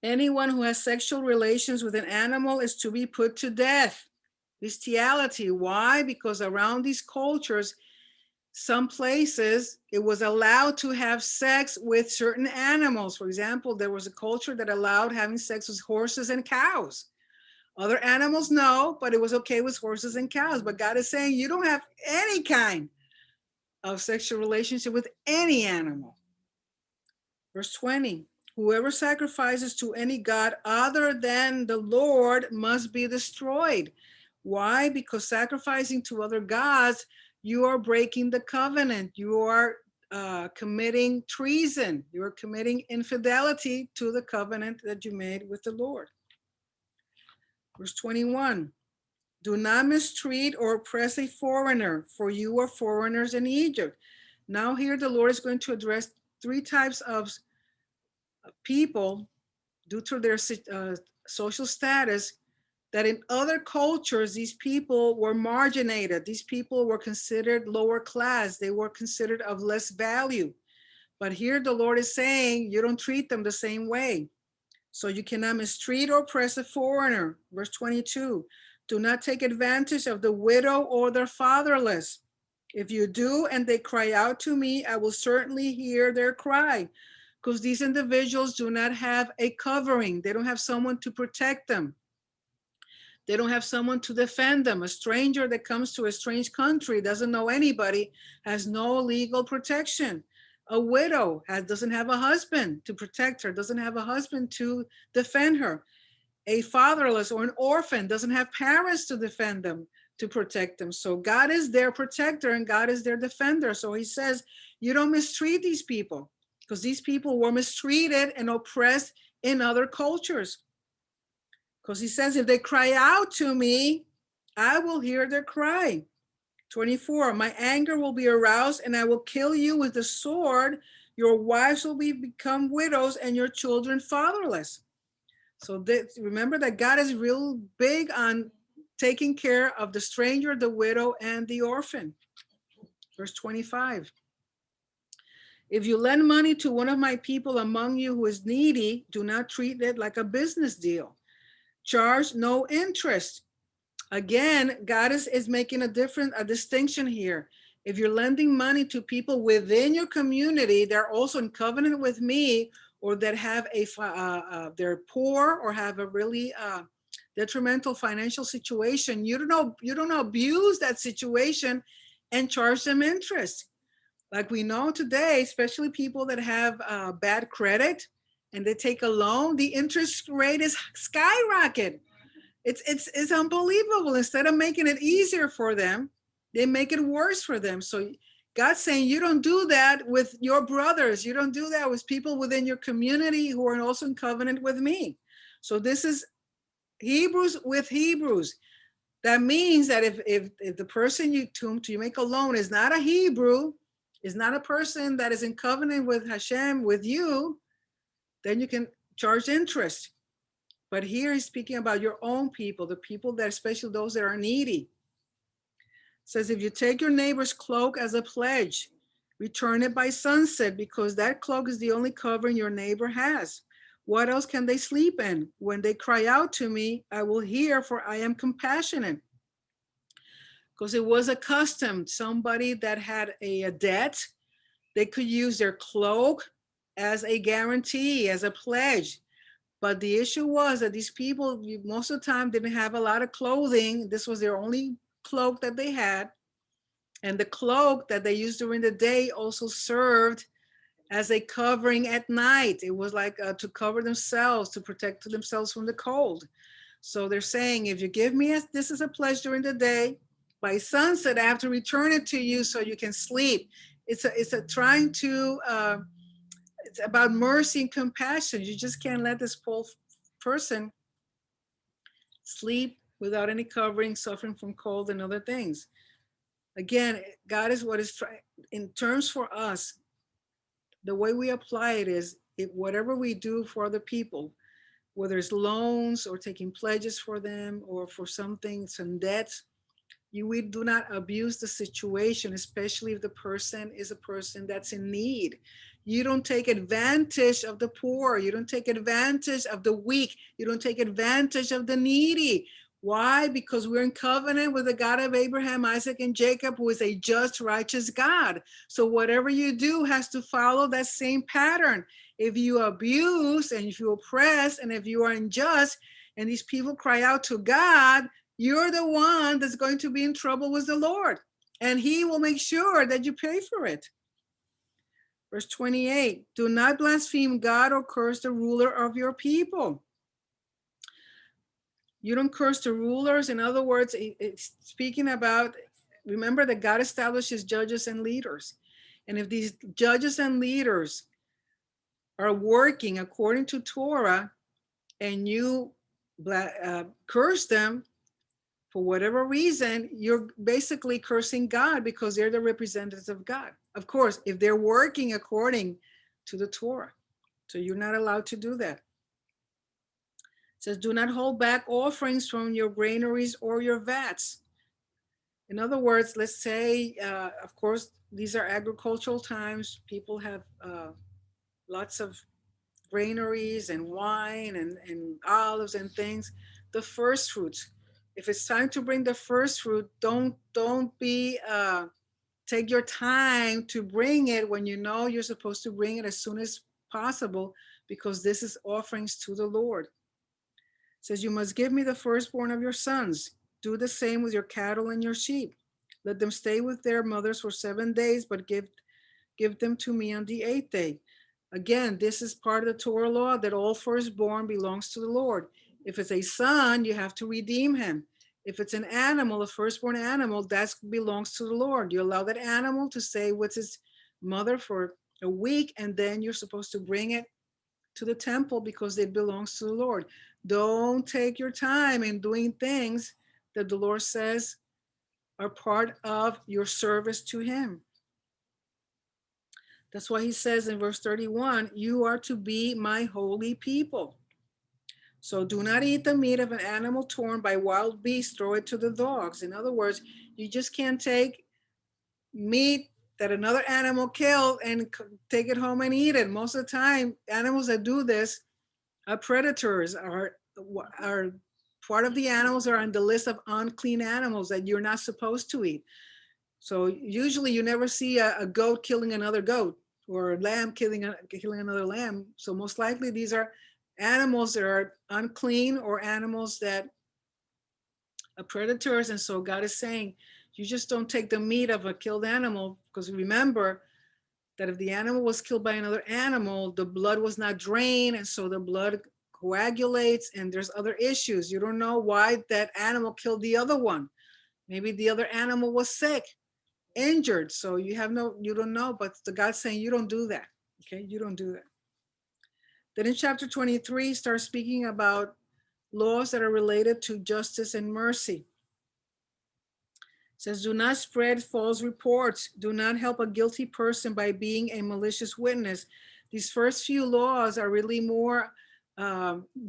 Speaker 1: Anyone who has sexual relations with an animal is to be put to death. Bestiality. Why? Because around these cultures, some places it was allowed to have sex with certain animals. For example, there was a culture that allowed having sex with horses and cows. Other animals, no, but it was okay with horses and cows. But God is saying you don't have any kind of sexual relationship with any animal. Verse 20, whoever sacrifices to any god other than the Lord must be destroyed. Why? Because sacrificing to other gods, you are breaking the covenant. You are committing treason. You are committing infidelity to the covenant that you made with the Lord. Verse 21, do not mistreat or oppress a foreigner, for you are foreigners in Egypt. Now here the Lord is going to address three types of people due to their social status, that in other cultures, these people were marginated. These people were considered lower class. They were considered of less value. But here the Lord is saying, you don't treat them the same way. So you cannot mistreat or oppress a foreigner. Verse 22, do not take advantage of the widow or the fatherless. If you do and they cry out to me, I will certainly hear their cry. Because these individuals do not have a covering. They don't have someone to protect them. They don't have someone to defend them. A stranger that comes to a strange country, doesn't know anybody, has no legal protection. A widow doesn't have a husband to protect her, doesn't have a husband to defend her. A fatherless or an orphan doesn't have parents to defend them, to protect them. So God is their protector and God is their defender. So he says, you don't mistreat these people, because these people were mistreated and oppressed in other cultures. Because he says, if they cry out to me, I will hear their cry. 24, my anger will be aroused and I will kill you with the sword. Your wives will become widows and your children fatherless. So remember that God is real big on taking care of the stranger, the widow, and the orphan. Verse 25. If you lend money to one of my people among you who is needy, do not treat it like a business deal. Charge no interest. Again, God is making a distinction here. If you're lending money to people within your community, they're also in covenant with me, or that have they're poor or have a really detrimental financial situation, you don't abuse that situation and charge them interest. Like we know today, especially people that have bad credit and they take a loan, the interest rate is skyrocket. It's unbelievable. Instead of making it easier for them, they make it worse for them. So God's saying you don't do that with your brothers. You don't do that with people within your community who are also in covenant with me. So this is Hebrews with Hebrews. That means that if the person you make a loan is not a Hebrew, is not a person that is in covenant with HaShem, with you, then you can charge interest. But here he's speaking about your own people, the people that, especially those that are needy. It says, if you take your neighbor's cloak as a pledge, return it by sunset, because that cloak is the only covering your neighbor has. What else can they sleep in? When they cry out to me, I will hear, for I am compassionate. Because it was a custom, somebody that had a debt, they could use their cloak as a guarantee, as a pledge. But the issue was that these people, most of the time, didn't have a lot of clothing. This was their only cloak that they had. And the cloak that they used during the day also served as a covering at night. It was like to cover themselves, to protect themselves from the cold. So they're saying, if you give me this as a pledge during the day, by sunset, I have to return it to you so you can sleep. It's about mercy and compassion. You just can't let this poor person sleep without any covering, suffering from cold and other things. Again, God is what is trying, in terms for us, the way we apply it is, whatever we do for other people, whether it's loans or taking pledges for them or for something, some debts, we do not abuse the situation, especially if the person is a person that's in need. You don't take advantage of the poor. You don't take advantage of the weak. You don't take advantage of the needy. Why? Because we're in covenant with the God of Abraham, Isaac, and Jacob, who is a just, righteous God. So whatever you do has to follow that same pattern. If you abuse and if you oppress and if you are unjust and these people cry out to God, you're the one that's going to be in trouble with the Lord. And he will make sure that you pay for it. Verse 28, do not blaspheme God or curse the ruler of your people. You don't curse the rulers. In other words, it's speaking about, remember that God establishes judges and leaders. And if these judges and leaders are working according to Torah and you curse them for whatever reason, you're basically cursing God because they're the representatives of God. Of course, if they're working according to the Torah. So you're not allowed to do that. It says, do not hold back offerings from your granaries or your vats. In other words, let's say, of course, these are agricultural times. People have lots of granaries and wine and olives and things. The first fruits. If it's time to bring the first fruit, don't take your time to bring it when you know you're supposed to bring it as soon as possible, because this is offerings to the Lord. It says, you must give me the firstborn of your sons. Do the same with your cattle and your sheep. Let them stay with their mothers for 7 days, but give them to me on the 8th day. Again, this is part of the Torah law that all firstborn belongs to the Lord. If it's a son, you have to redeem him. If it's an animal, a firstborn animal, that belongs to the Lord. You allow that animal to stay with its mother for a week, and then you're supposed to bring it to the temple because it belongs to the Lord. Don't take your time in doing things that the Lord says are part of your service to him. That's why he says in verse 31, you are to be my holy people. So do not eat the meat of an animal torn by wild beasts, throw it to the dogs. In other words, you just can't take meat that another animal killed and take it home and eat it. Most of the time, animals that do this are predators, are part of the animals are on the list of unclean animals that you're not supposed to eat. So usually you never see a goat killing another goat or a lamb killing another lamb. So most likely these are animals that are unclean or animals that are predators. And so God is saying, you just don't take the meat of a killed animal, because remember that if the animal was killed by another animal, the blood was not drained. And so the blood coagulates and there's other issues. You don't know why that animal killed the other one. Maybe the other animal was sick. injured. So you don't know, but the God's saying you don't do that. Okay, you don't do that. Then in chapter 23, starts speaking about laws that are related to justice and mercy. It says, do not spread false reports. Do not help a guilty person by being a malicious witness. These first few laws are really more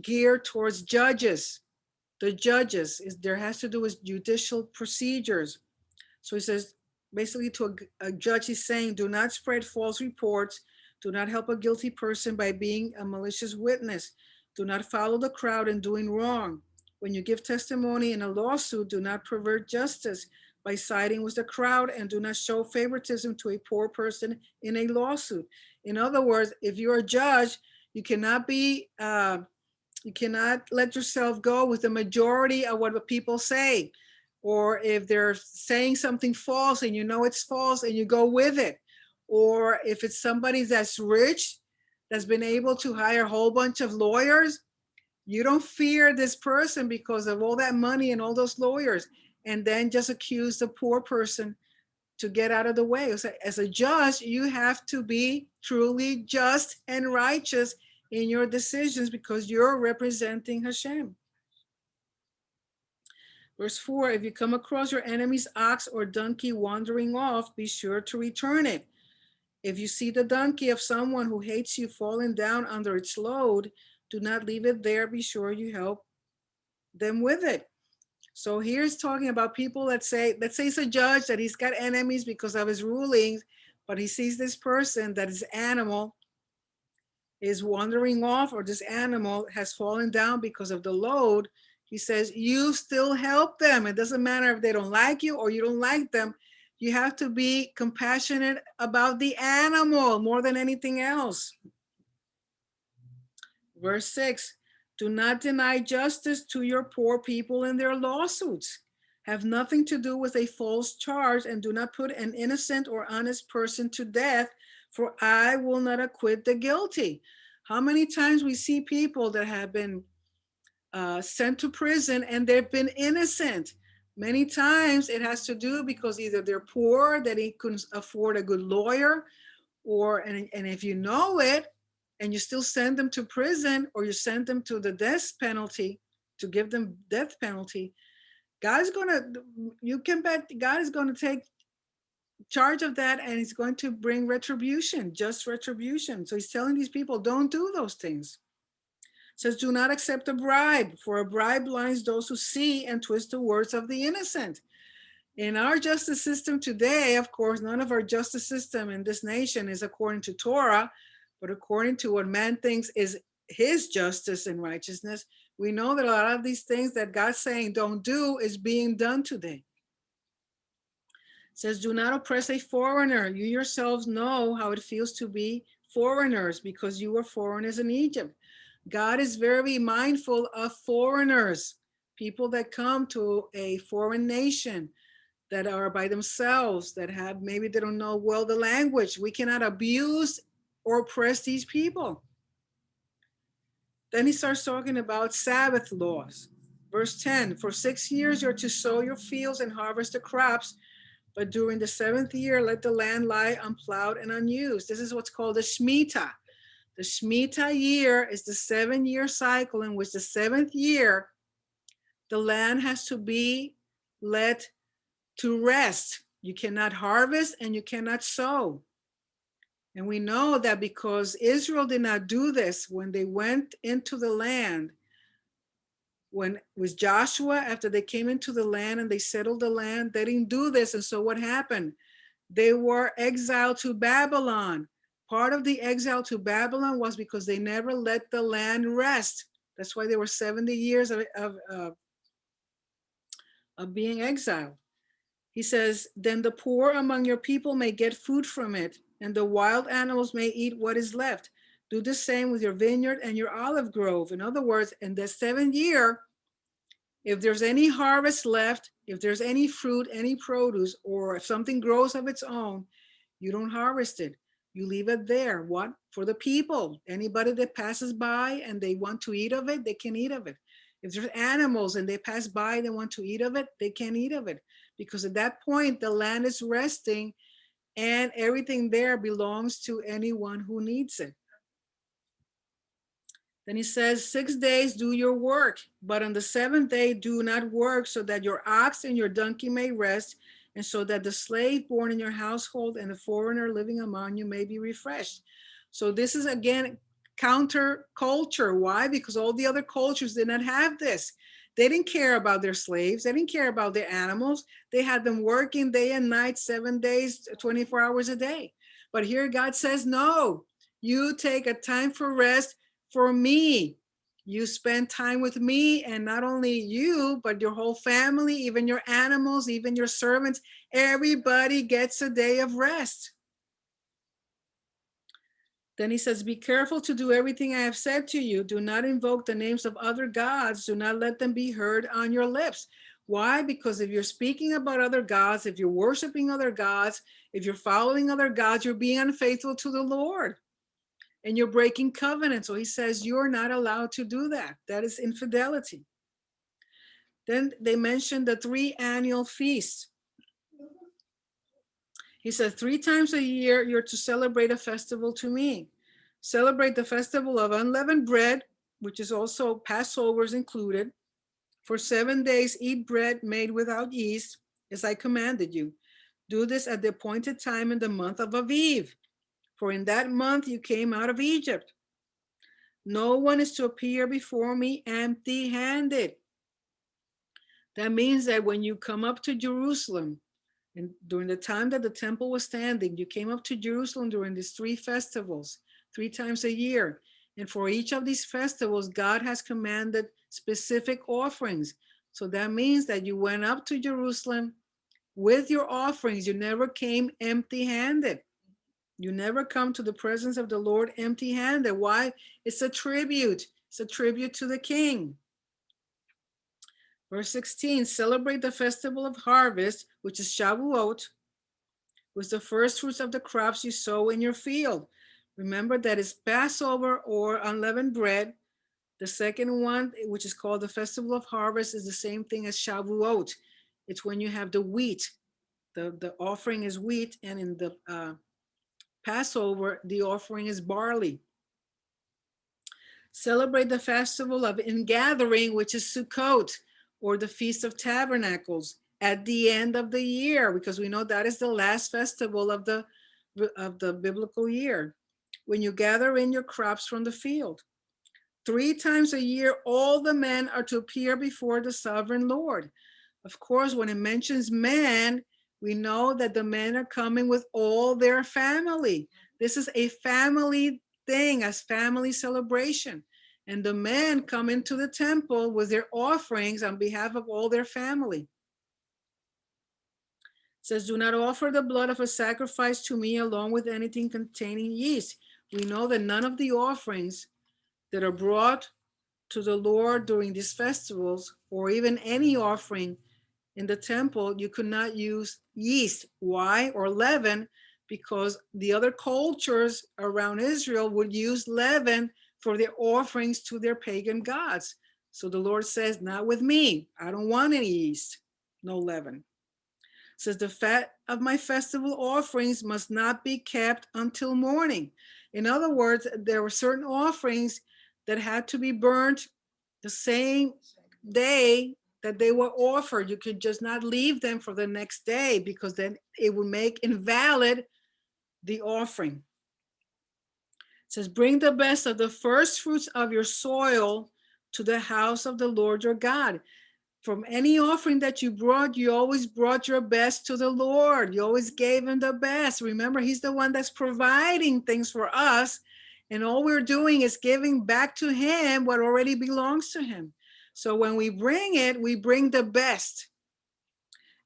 Speaker 1: geared towards judges. The judges, there has to do with judicial procedures. So he says, basically to a judge, he's saying, do not spread false reports. Do not help a guilty person by being a malicious witness. Do not follow the crowd in doing wrong. When you give testimony in a lawsuit, do not pervert justice by siding with the crowd, and do not show favoritism to a poor person in a lawsuit. In other words, if you're a judge, you cannot let yourself go with the majority of what the people say. Or if they're saying something false and you know it's false and you go with it. Or if it's somebody that's rich, that's been able to hire a whole bunch of lawyers, you don't fear this person because of all that money and all those lawyers, and then just accuse the poor person to get out of the way. So as a judge, you have to be truly just and righteous in your decisions because you're representing HaShem. Verse 4, if you come across your enemy's ox or donkey wandering off, be sure to return it. If you see the donkey of someone who hates you falling down under its load, do not leave it there. Be sure you help them with it. So here's talking about people that say, let's say it's a judge that he's got enemies because of his rulings, but he sees this person that is animal is wandering off, or this animal has fallen down because of the load. He says, you still help them. It doesn't matter if they don't like you or you don't like them. You have to be compassionate about the animal more than anything else. Verse 6, do not deny justice to your poor people in their lawsuits. Have nothing to do with a false charge, and do not put an innocent or honest person to death, for I will not acquit the guilty. How many times we see people that have been sent to prison and they've been innocent? Many times it has to do because either they're poor, that he couldn't afford a good lawyer, and if you know it and you still send them to prison, or you send them to the death penalty, to give them death penalty, God is going to, you can bet God is going to take charge of that, and he's going to bring retribution, just retribution. So he's telling these people, don't do those things. Says, do not accept a bribe, for a bribe blinds those who see and twist the words of the innocent. In our justice system today, of course, none of our justice system in this nation is according to Torah, but according to what man thinks is his justice and righteousness. We know that a lot of these things that God's saying don't do is being done today. It says, do not oppress a foreigner. You yourselves know how it feels to be foreigners, because you were foreigners in Egypt. God is very mindful of foreigners, people that come to a foreign nation, that are by themselves, that have, maybe they don't know well the language. We cannot abuse or oppress these people. Then he starts talking about Sabbath laws. Verse 10, for 6 years you're to sow your fields and harvest the crops, but during the 7th year, let the land lie unplowed and unused. This is what's called the Shemitah. The Shemitah year is the 7-year cycle in which the 7th year, the land has to be let to rest. You cannot harvest and you cannot sow. And we know that because Israel did not do this when they went into the land, when with Joshua, after they came into the land and they settled the land, they didn't do this. And so what happened? They were exiled to Babylon. Part of the exile to Babylon was because they never let the land rest. That's why there were 70 years of being exiled. He says, then the poor among your people may get food from it, and the wild animals may eat what is left. Do the same with your vineyard and your olive grove. In other words, in the 7th year, if there's any harvest left, if there's any fruit, any produce, or if something grows of its own, you don't harvest it. You leave it there. What? For the people. Anybody that passes by and they want to eat of it, they can eat of it. If there's animals and they pass by, they want to eat of it, they can eat of it. because at that point the land is resting and everything there belongs to anyone who needs it. Then he says, 6 days do your work, but on the seventh day do not work, so that your ox and your donkey may rest, and so that the slave born in your household and the foreigner living among you may be refreshed. So this is again counter culture. Why? Because all the other cultures did not have this. They didn't care about their slaves. They didn't care about their animals. They had them working day and night, 7 days, 24 hours a day. But here God says, no, you take a time for rest for me. You spend time with me, and not only you, but your whole family, even your animals, even your servants. Everybody gets a day of rest. Then he says, be careful to do everything I have said to you. Do not invoke the names of other gods. Do not let them be heard on your lips. Why? Because if you're speaking about other gods, if you're worshiping other gods, if you're following other gods, you're being unfaithful to the Lord. And you're breaking covenant. So he says, you're not allowed to do that. That is infidelity. Then they mentioned the 3 annual feasts. He said, 3 times a year, you're to celebrate a festival to me. Celebrate the festival of unleavened bread, which is also Passover is included. For 7 days, eat bread made without yeast, as I commanded you. Do this at the appointed time in the month of Aviv. For in that month you came out of Egypt. No one is to appear before me empty-handed. That means that when you come up to Jerusalem, and during the time that the temple was standing, you came up to Jerusalem during these 3 festivals, 3 times a year. And for each of these festivals, God has commanded specific offerings. So that means that you went up to Jerusalem with your offerings. You never came empty-handed. You never come to the presence of the Lord empty-handed. Why? It's a tribute. It's a tribute to the king. Verse 16, celebrate the festival of harvest, which is Shavuot, with the first fruits of the crops you sow in your field. Remember that it's Passover or unleavened bread. The second one, which is called the festival of harvest, is the same thing as Shavuot. It's when you have the wheat. The offering is wheat, and in the Passover, the offering is barley. Celebrate the festival of ingathering, which is Sukkot, or the Feast of Tabernacles, at the end of the year, because we know that is the last festival of the biblical year, when you gather in your crops from the field. 3 times a year, all the men are to appear before the sovereign Lord. Of course, when it mentions men, we know that the men are coming with all their family. This is a family thing, as family celebration. And the men come into the temple with their offerings on behalf of all their family. It says, do not offer the blood of a sacrifice to me along with anything containing yeast. We know that none of the offerings that are brought to the Lord during these festivals, or even any offering in the temple, you could not use yeast. Why? Or leaven, because the other cultures around Israel would use leaven for their offerings to their pagan gods. So the Lord says, not with me. I don't want any yeast, no leaven. It says, the fat of my festival offerings must not be kept until morning. In other words, there were certain offerings that had to be burnt the same day that they were offered. You could just not leave them for the next day, because then it would make invalid the offering. It says, bring the best of the first fruits of your soil to the house of the Lord your God. From any offering that you brought, you always brought your best to the Lord. You always gave him the best. Remember, he's the one that's providing things for us. And all we're doing is giving back to him what already belongs to him. So when we bring it, we bring the best.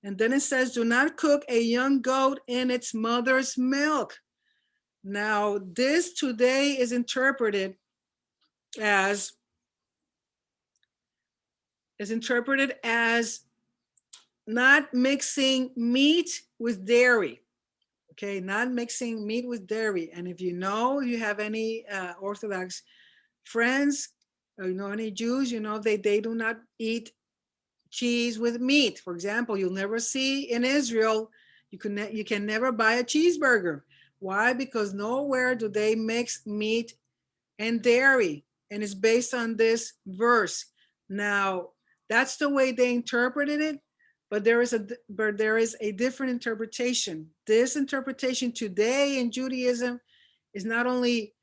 Speaker 1: And then it says, do not cook a young goat in its mother's milk. Now, this today is interpreted as not mixing meat with dairy. Okay, not mixing meat with dairy. And if you have any Orthodox friends, or you know any Jews, you know they do not eat cheese with meat. For example, you'll never see in Israel, you can never buy a cheeseburger. Why? Because nowhere do they mix meat and dairy, and it's based on this verse. Now, that's the way they interpreted it, but there is a different interpretation. This interpretation today in Judaism is not only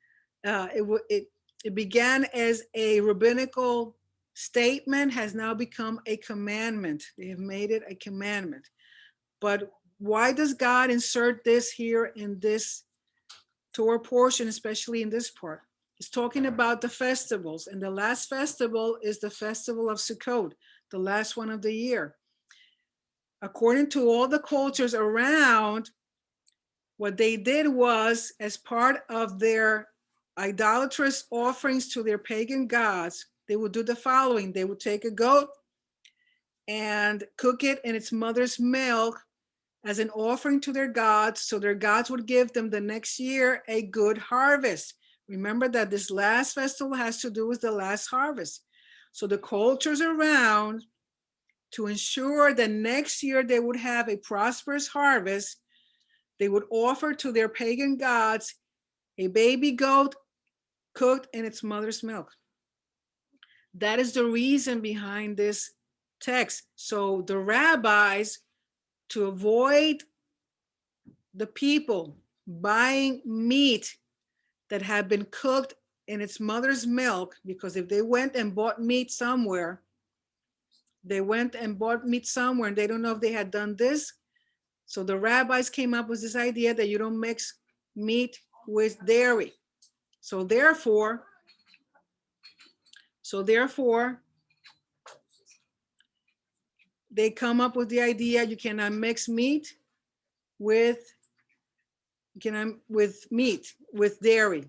Speaker 1: it began as a rabbinical statement, has now become a commandment. They have made it a commandment. But why does God insert this here in this Torah portion, especially in this part? It's talking about the festivals, and the last festival is the festival of Sukkot, the last one of the year. According to all the cultures around, what they did was, as part of their idolatrous offerings to their pagan gods, they would do the following. They would take a goat and cook it in its mother's milk as an offering to their gods, so their gods would give them the next year a good harvest. Remember that this last festival has to do with the last harvest. So the cultures around, to ensure that next year they would have a prosperous harvest, they would offer to their pagan gods a baby goat cooked in its mother's milk. That is the reason behind this text. So the rabbis, to avoid the people buying meat that had been cooked in its mother's milk, because if they went and bought meat somewhere, and they don't know if they had done this. So the rabbis came up with this idea that you don't mix meat with dairy. So therefore, they come up with the idea you cannot mix meat with dairy.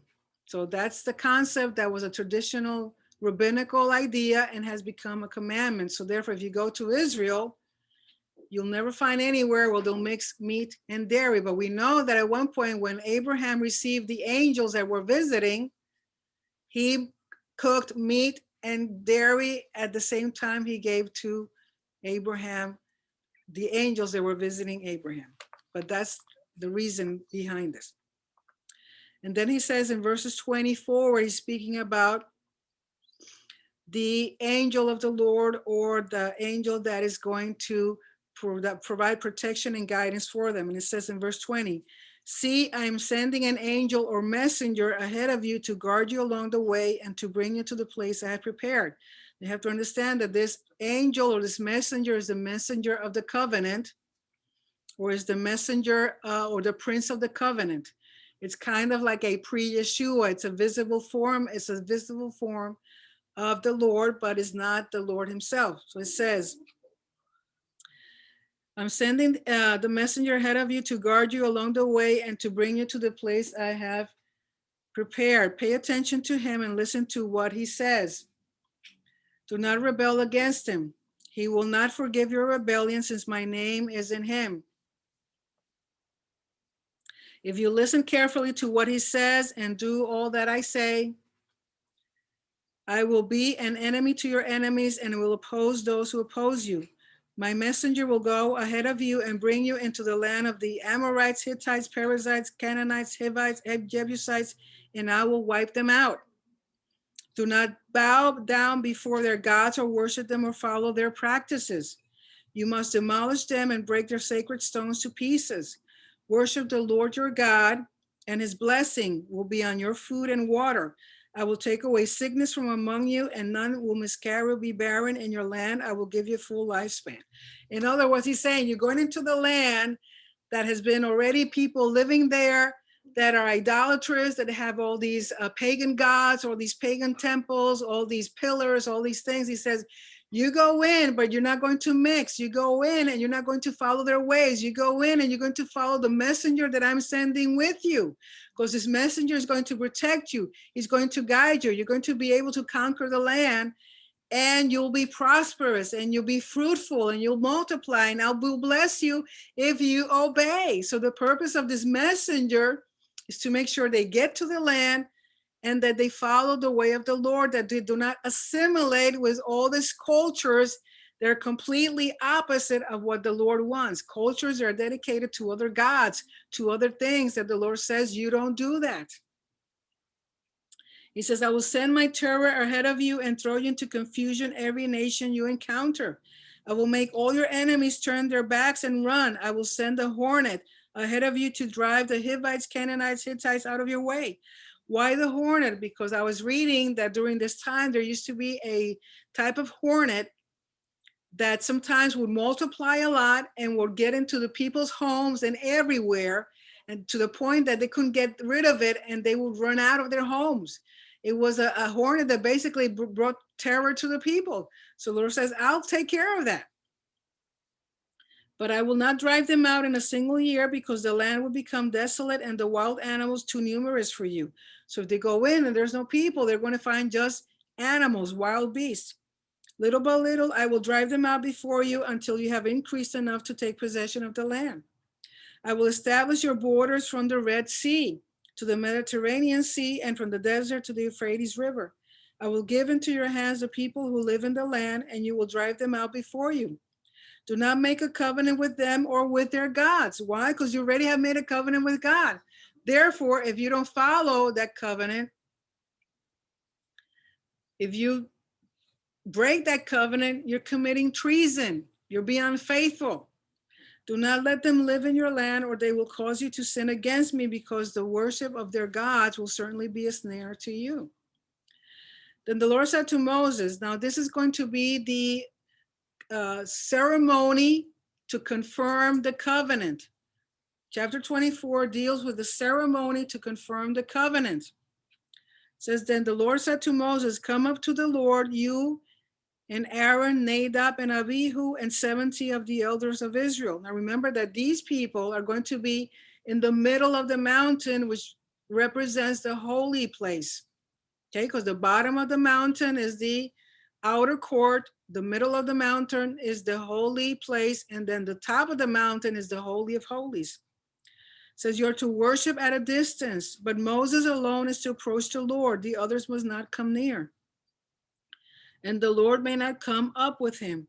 Speaker 1: So that's the concept that was a traditional rabbinical idea and has become a commandment. So therefore, if you go to Israel, you'll never find anywhere where they'll mix meat and dairy. But we know that at one point when Abraham received the angels that were visiting, he cooked meat and dairy at the same time he gave to Abraham the angels that were visiting Abraham. But that's the reason behind this. And then he says in verses 24, where he's speaking about the angel of the Lord, or the angel that is going to provide protection and guidance for them. And it says in verse 20, see, I am sending an angel or messenger ahead of you to guard you along the way and to bring you to the place I have prepared. You have to understand that this angel or this messenger is the messenger of the covenant, or is the messenger or the prince of the covenant. It's kind of like a pre-Yeshua. It's a visible form. It's a visible form of the Lord, but it's not the Lord himself. So it says, I'm sending the messenger ahead of you to guard you along the way and to bring you to the place I have prepared. Pay attention to him and listen to what he says. Do not rebel against him. He will not forgive your rebellion, since my name is in him. If you listen carefully to what he says and do all that I say, I will be an enemy to your enemies and will oppose those who oppose you. My messenger will go ahead of you and bring you into the land of the Amorites, Hittites, Perizzites, Canaanites, Hivites, Jebusites, and I will wipe them out. Do not bow down before their gods or worship them or follow their practices. You must demolish them and break their sacred stones to pieces. Worship the Lord your God, and his blessing will be on your food and water. I will take away sickness from among you, and none will miscarry or be barren in your land. I will give you full lifespan. In other words, he's saying you're going into the land that has been already people living there that are idolatrous, that have all these pagan gods, all these pagan temples, all these pillars, all these things. He says, you go in, but you're not going to mix. You go in and you're not going to follow their ways. You go in and you're going to follow the messenger that I'm sending with you, because this messenger is going to protect you. He's going to guide you. You're going to be able to conquer the land, and you'll be prosperous and you'll be fruitful and you'll multiply, and I will bless you if you obey. So the purpose of this messenger is to make sure they get to the land and that they follow the way of the Lord, that they do not assimilate with all these cultures They're completely opposite of what the Lord wants. Cultures are dedicated to other gods, to other things that the Lord says you don't do that. He says, I will send my terror ahead of you and throw you into confusion every nation you encounter. I will make all your enemies turn their backs and run. I will send a hornet ahead of you to drive the Hivites, Canaanites, Hittites out of your way. Why the hornet? Because I was reading that during this time, there used to be a type of hornet that sometimes would multiply a lot and would get into the people's homes and everywhere, and to the point that they couldn't get rid of it and they would run out of their homes. It was a hornet that basically brought terror to the people. So the Lord says, I'll take care of that. But I will not drive them out in a single year, because the land will become desolate and the wild animals too numerous for you. So if they go in and there's no people, they're going to find just animals, wild beasts. Little by little, I will drive them out before you until you have increased enough to take possession of the land. I will establish your borders from the Red Sea to the Mediterranean Sea and from the desert to the Euphrates River. I will give into your hands the people who live in the land, and you will drive them out before you. Do not make a covenant with them or with their gods. Why? Because you already have made a covenant with God. Therefore, if you don't follow that covenant, if you break that covenant, you're committing treason. You're being unfaithful. Do not let them live in your land, or they will cause you to sin against me, because the worship of their gods will certainly be a snare to you. Then the Lord said to Moses, now this is going to be the ceremony to confirm the covenant. Chapter 24 deals with the ceremony to confirm the covenant. It says, then the Lord said to Moses, come up to the Lord, you and Aaron, Nadab, and Abihu, and 70 of the elders of Israel. Now remember that these people are going to be in the middle of the mountain, which represents the holy place. Okay, because the bottom of the mountain is the outer court, the middle of the mountain is the holy place, and then the top of the mountain is the Holy of Holies. It says you're to worship at a distance, but Moses alone is to approach the Lord. The others must not come near, and the Lord may not come up with him.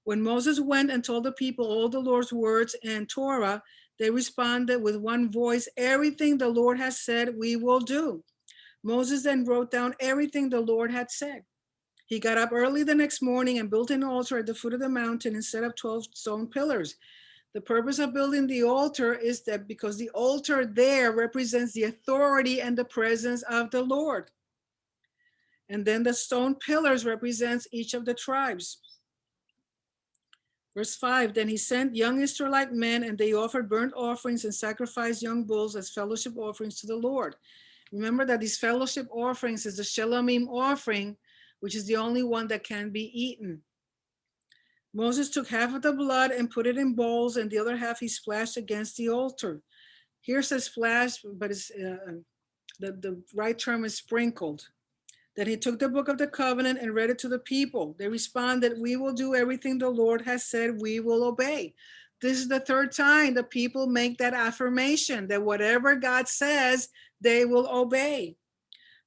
Speaker 1: When Moses went and told the people all the Lord's words and Torah, they responded with one voice, everything the Lord has said, we will do. Moses then wrote down everything the Lord had said. He got up early the next morning and built an altar at the foot of the mountain and set up 12 stone pillars. The purpose of building the altar is that because the altar there represents the authority and the presence of the Lord. And then the stone pillars represents each of the tribes. Verse 5, then he sent young Israelite men, and they offered burnt offerings and sacrificed young bulls as fellowship offerings to the Lord. Remember that these fellowship offerings is the Shalomim offering, which is the only one that can be eaten. Moses took half of the blood and put it in bowls, and the other half he splashed against the altar. Here says splash, but it's the right term is sprinkled. Then he took the book of the covenant and read it to the people. They responded, we will do everything the Lord has said, we will obey. This is the third time the people make that affirmation that whatever God says, they will obey.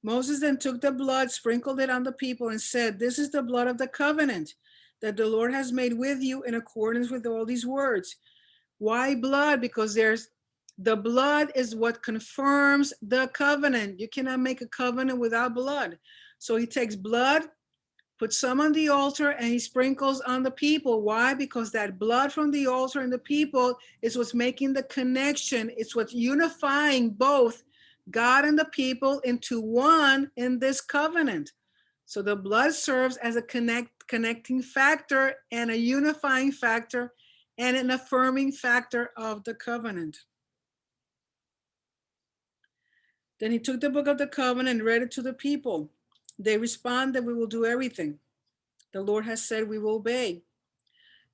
Speaker 1: Moses then took the blood, sprinkled it on the people, and said, this is the blood of the covenant that the Lord has made with you in accordance with all these words. Why blood? Because the blood is what confirms the covenant. You cannot make a covenant without blood. So he takes blood, puts some on the altar, and he sprinkles on the people. Why? Because that blood from the altar and the people is what's making the connection. It's what's unifying both God and the people into one in this covenant. So the blood serves as a connecting factor and a unifying factor and an affirming factor of the covenant. Then he took the book of the covenant and read it to the people. They responded, we will do everything the Lord has said, we will obey.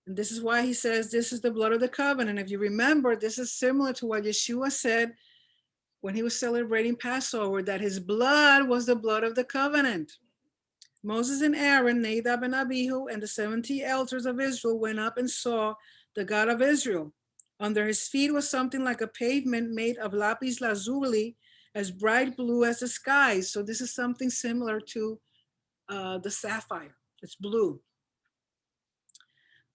Speaker 1: And this is why he says, this is the blood of the covenant. If you remember, this is similar to what Yeshua said when he was celebrating Passover, that his blood was the blood of the covenant. Moses and Aaron, Nadab and Abihu, and the 70 elders of Israel went up and saw the God of Israel. Under his feet was something like a pavement made of lapis lazuli, as bright blue as the sky. So this is something similar to the sapphire. It's blue.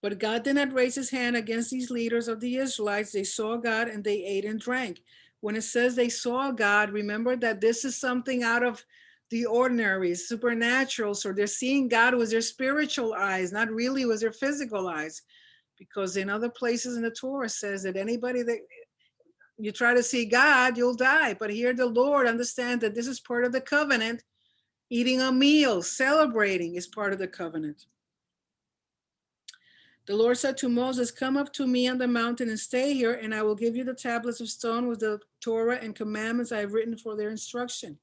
Speaker 1: But God did not raise his hand against these leaders of the Israelites. They saw God and they ate and drank. When it says they saw God, remember that this is something out of the ordinary, supernatural. So they're seeing God with their spiritual eyes, not really with their physical eyes. Because in other places in the Torah says that anybody that you try to see God, you'll die. But here the Lord understands that this is part of the covenant. Eating a meal, celebrating is part of the covenant. The Lord said to Moses, come up to me on the mountain and stay here, and I will give you the tablets of stone with the Torah and commandments I have written for their instruction.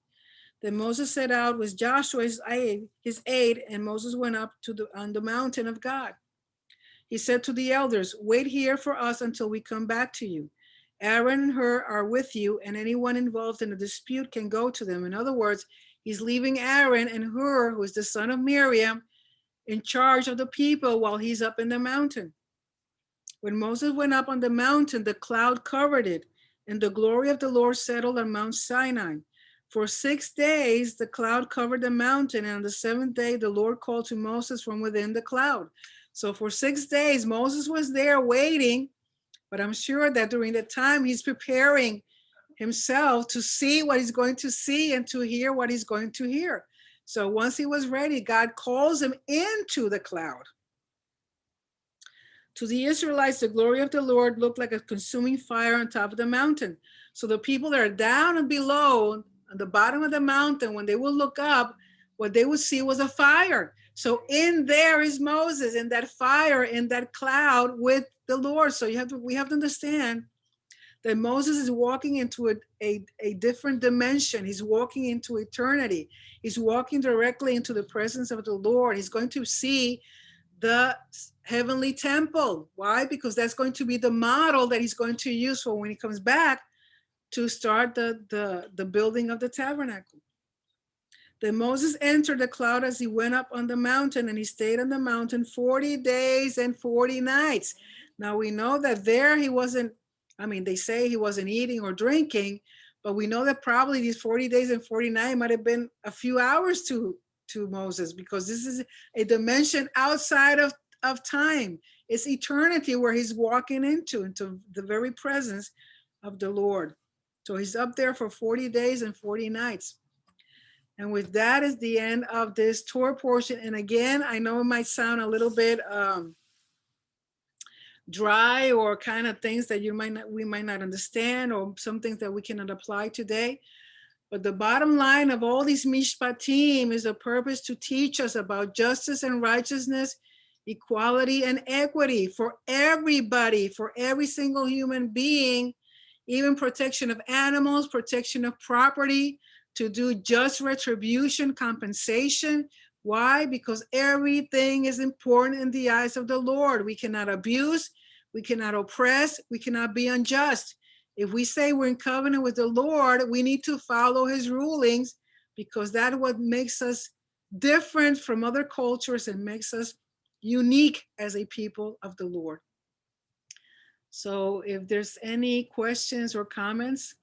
Speaker 1: Then Moses set out with Joshua his aide, and Moses went up on the mountain of God. He said to the elders, wait here for us until we come back to you. Aaron and Hur are with you, and anyone involved in a dispute can go to them. In other words, he's leaving Aaron and Hur, who is the son of Miriam, in charge of the people while he's up in the mountain. When Moses went up on the mountain, the cloud covered it, and the glory of the Lord settled on Mount Sinai. For 6 days, the cloud covered the mountain, and on the 7th day, the Lord called to Moses from within the cloud. So for 6 days, Moses was there waiting, but I'm sure that during the time he's preparing himself to see what he's going to see and to hear what he's going to hear. So once he was ready, God calls him into the cloud. To the Israelites, the glory of the Lord looked like a consuming fire on top of the mountain. So the people that are down and below, on the bottom of the mountain, when they will look up, what they would see was a fire. So in there is Moses, in that fire, in that cloud with the Lord. So we have to understand that Moses is walking into a different dimension. He's walking into eternity. He's walking directly into the presence of the Lord. He's going to see the heavenly temple. Why? Because that's going to be the model that he's going to use for when he comes back to start the building of the tabernacle. Then Moses entered the cloud as he went up on the mountain, and he stayed on the mountain 40 days and 40 nights. Now we know that there he wasn't, they say he wasn't eating or drinking, but we know that probably these 40 days and 40 nights might have been a few hours to Moses, because this is a dimension outside of time. It's eternity where he's walking into the very presence of the Lord. So he's up there for 40 days and 40 nights. And with that is the end of this Torah portion. And again, I know it might sound a little bit dry, or kind of things that we might not understand, or some things that we cannot apply today. But the bottom line of all these Mishpatim is a purpose to teach us about justice and righteousness, equality and equity for everybody, for every single human being, even protection of animals, protection of property, to do just retribution, compensation. Why? Because everything is important in the eyes of the Lord. We cannot abuse, we cannot oppress, we cannot be unjust. If we say we're in covenant with the Lord, we need to follow his rulings, because that's what makes us different from other cultures and makes us unique as a people of the Lord. So if there's any questions or comments.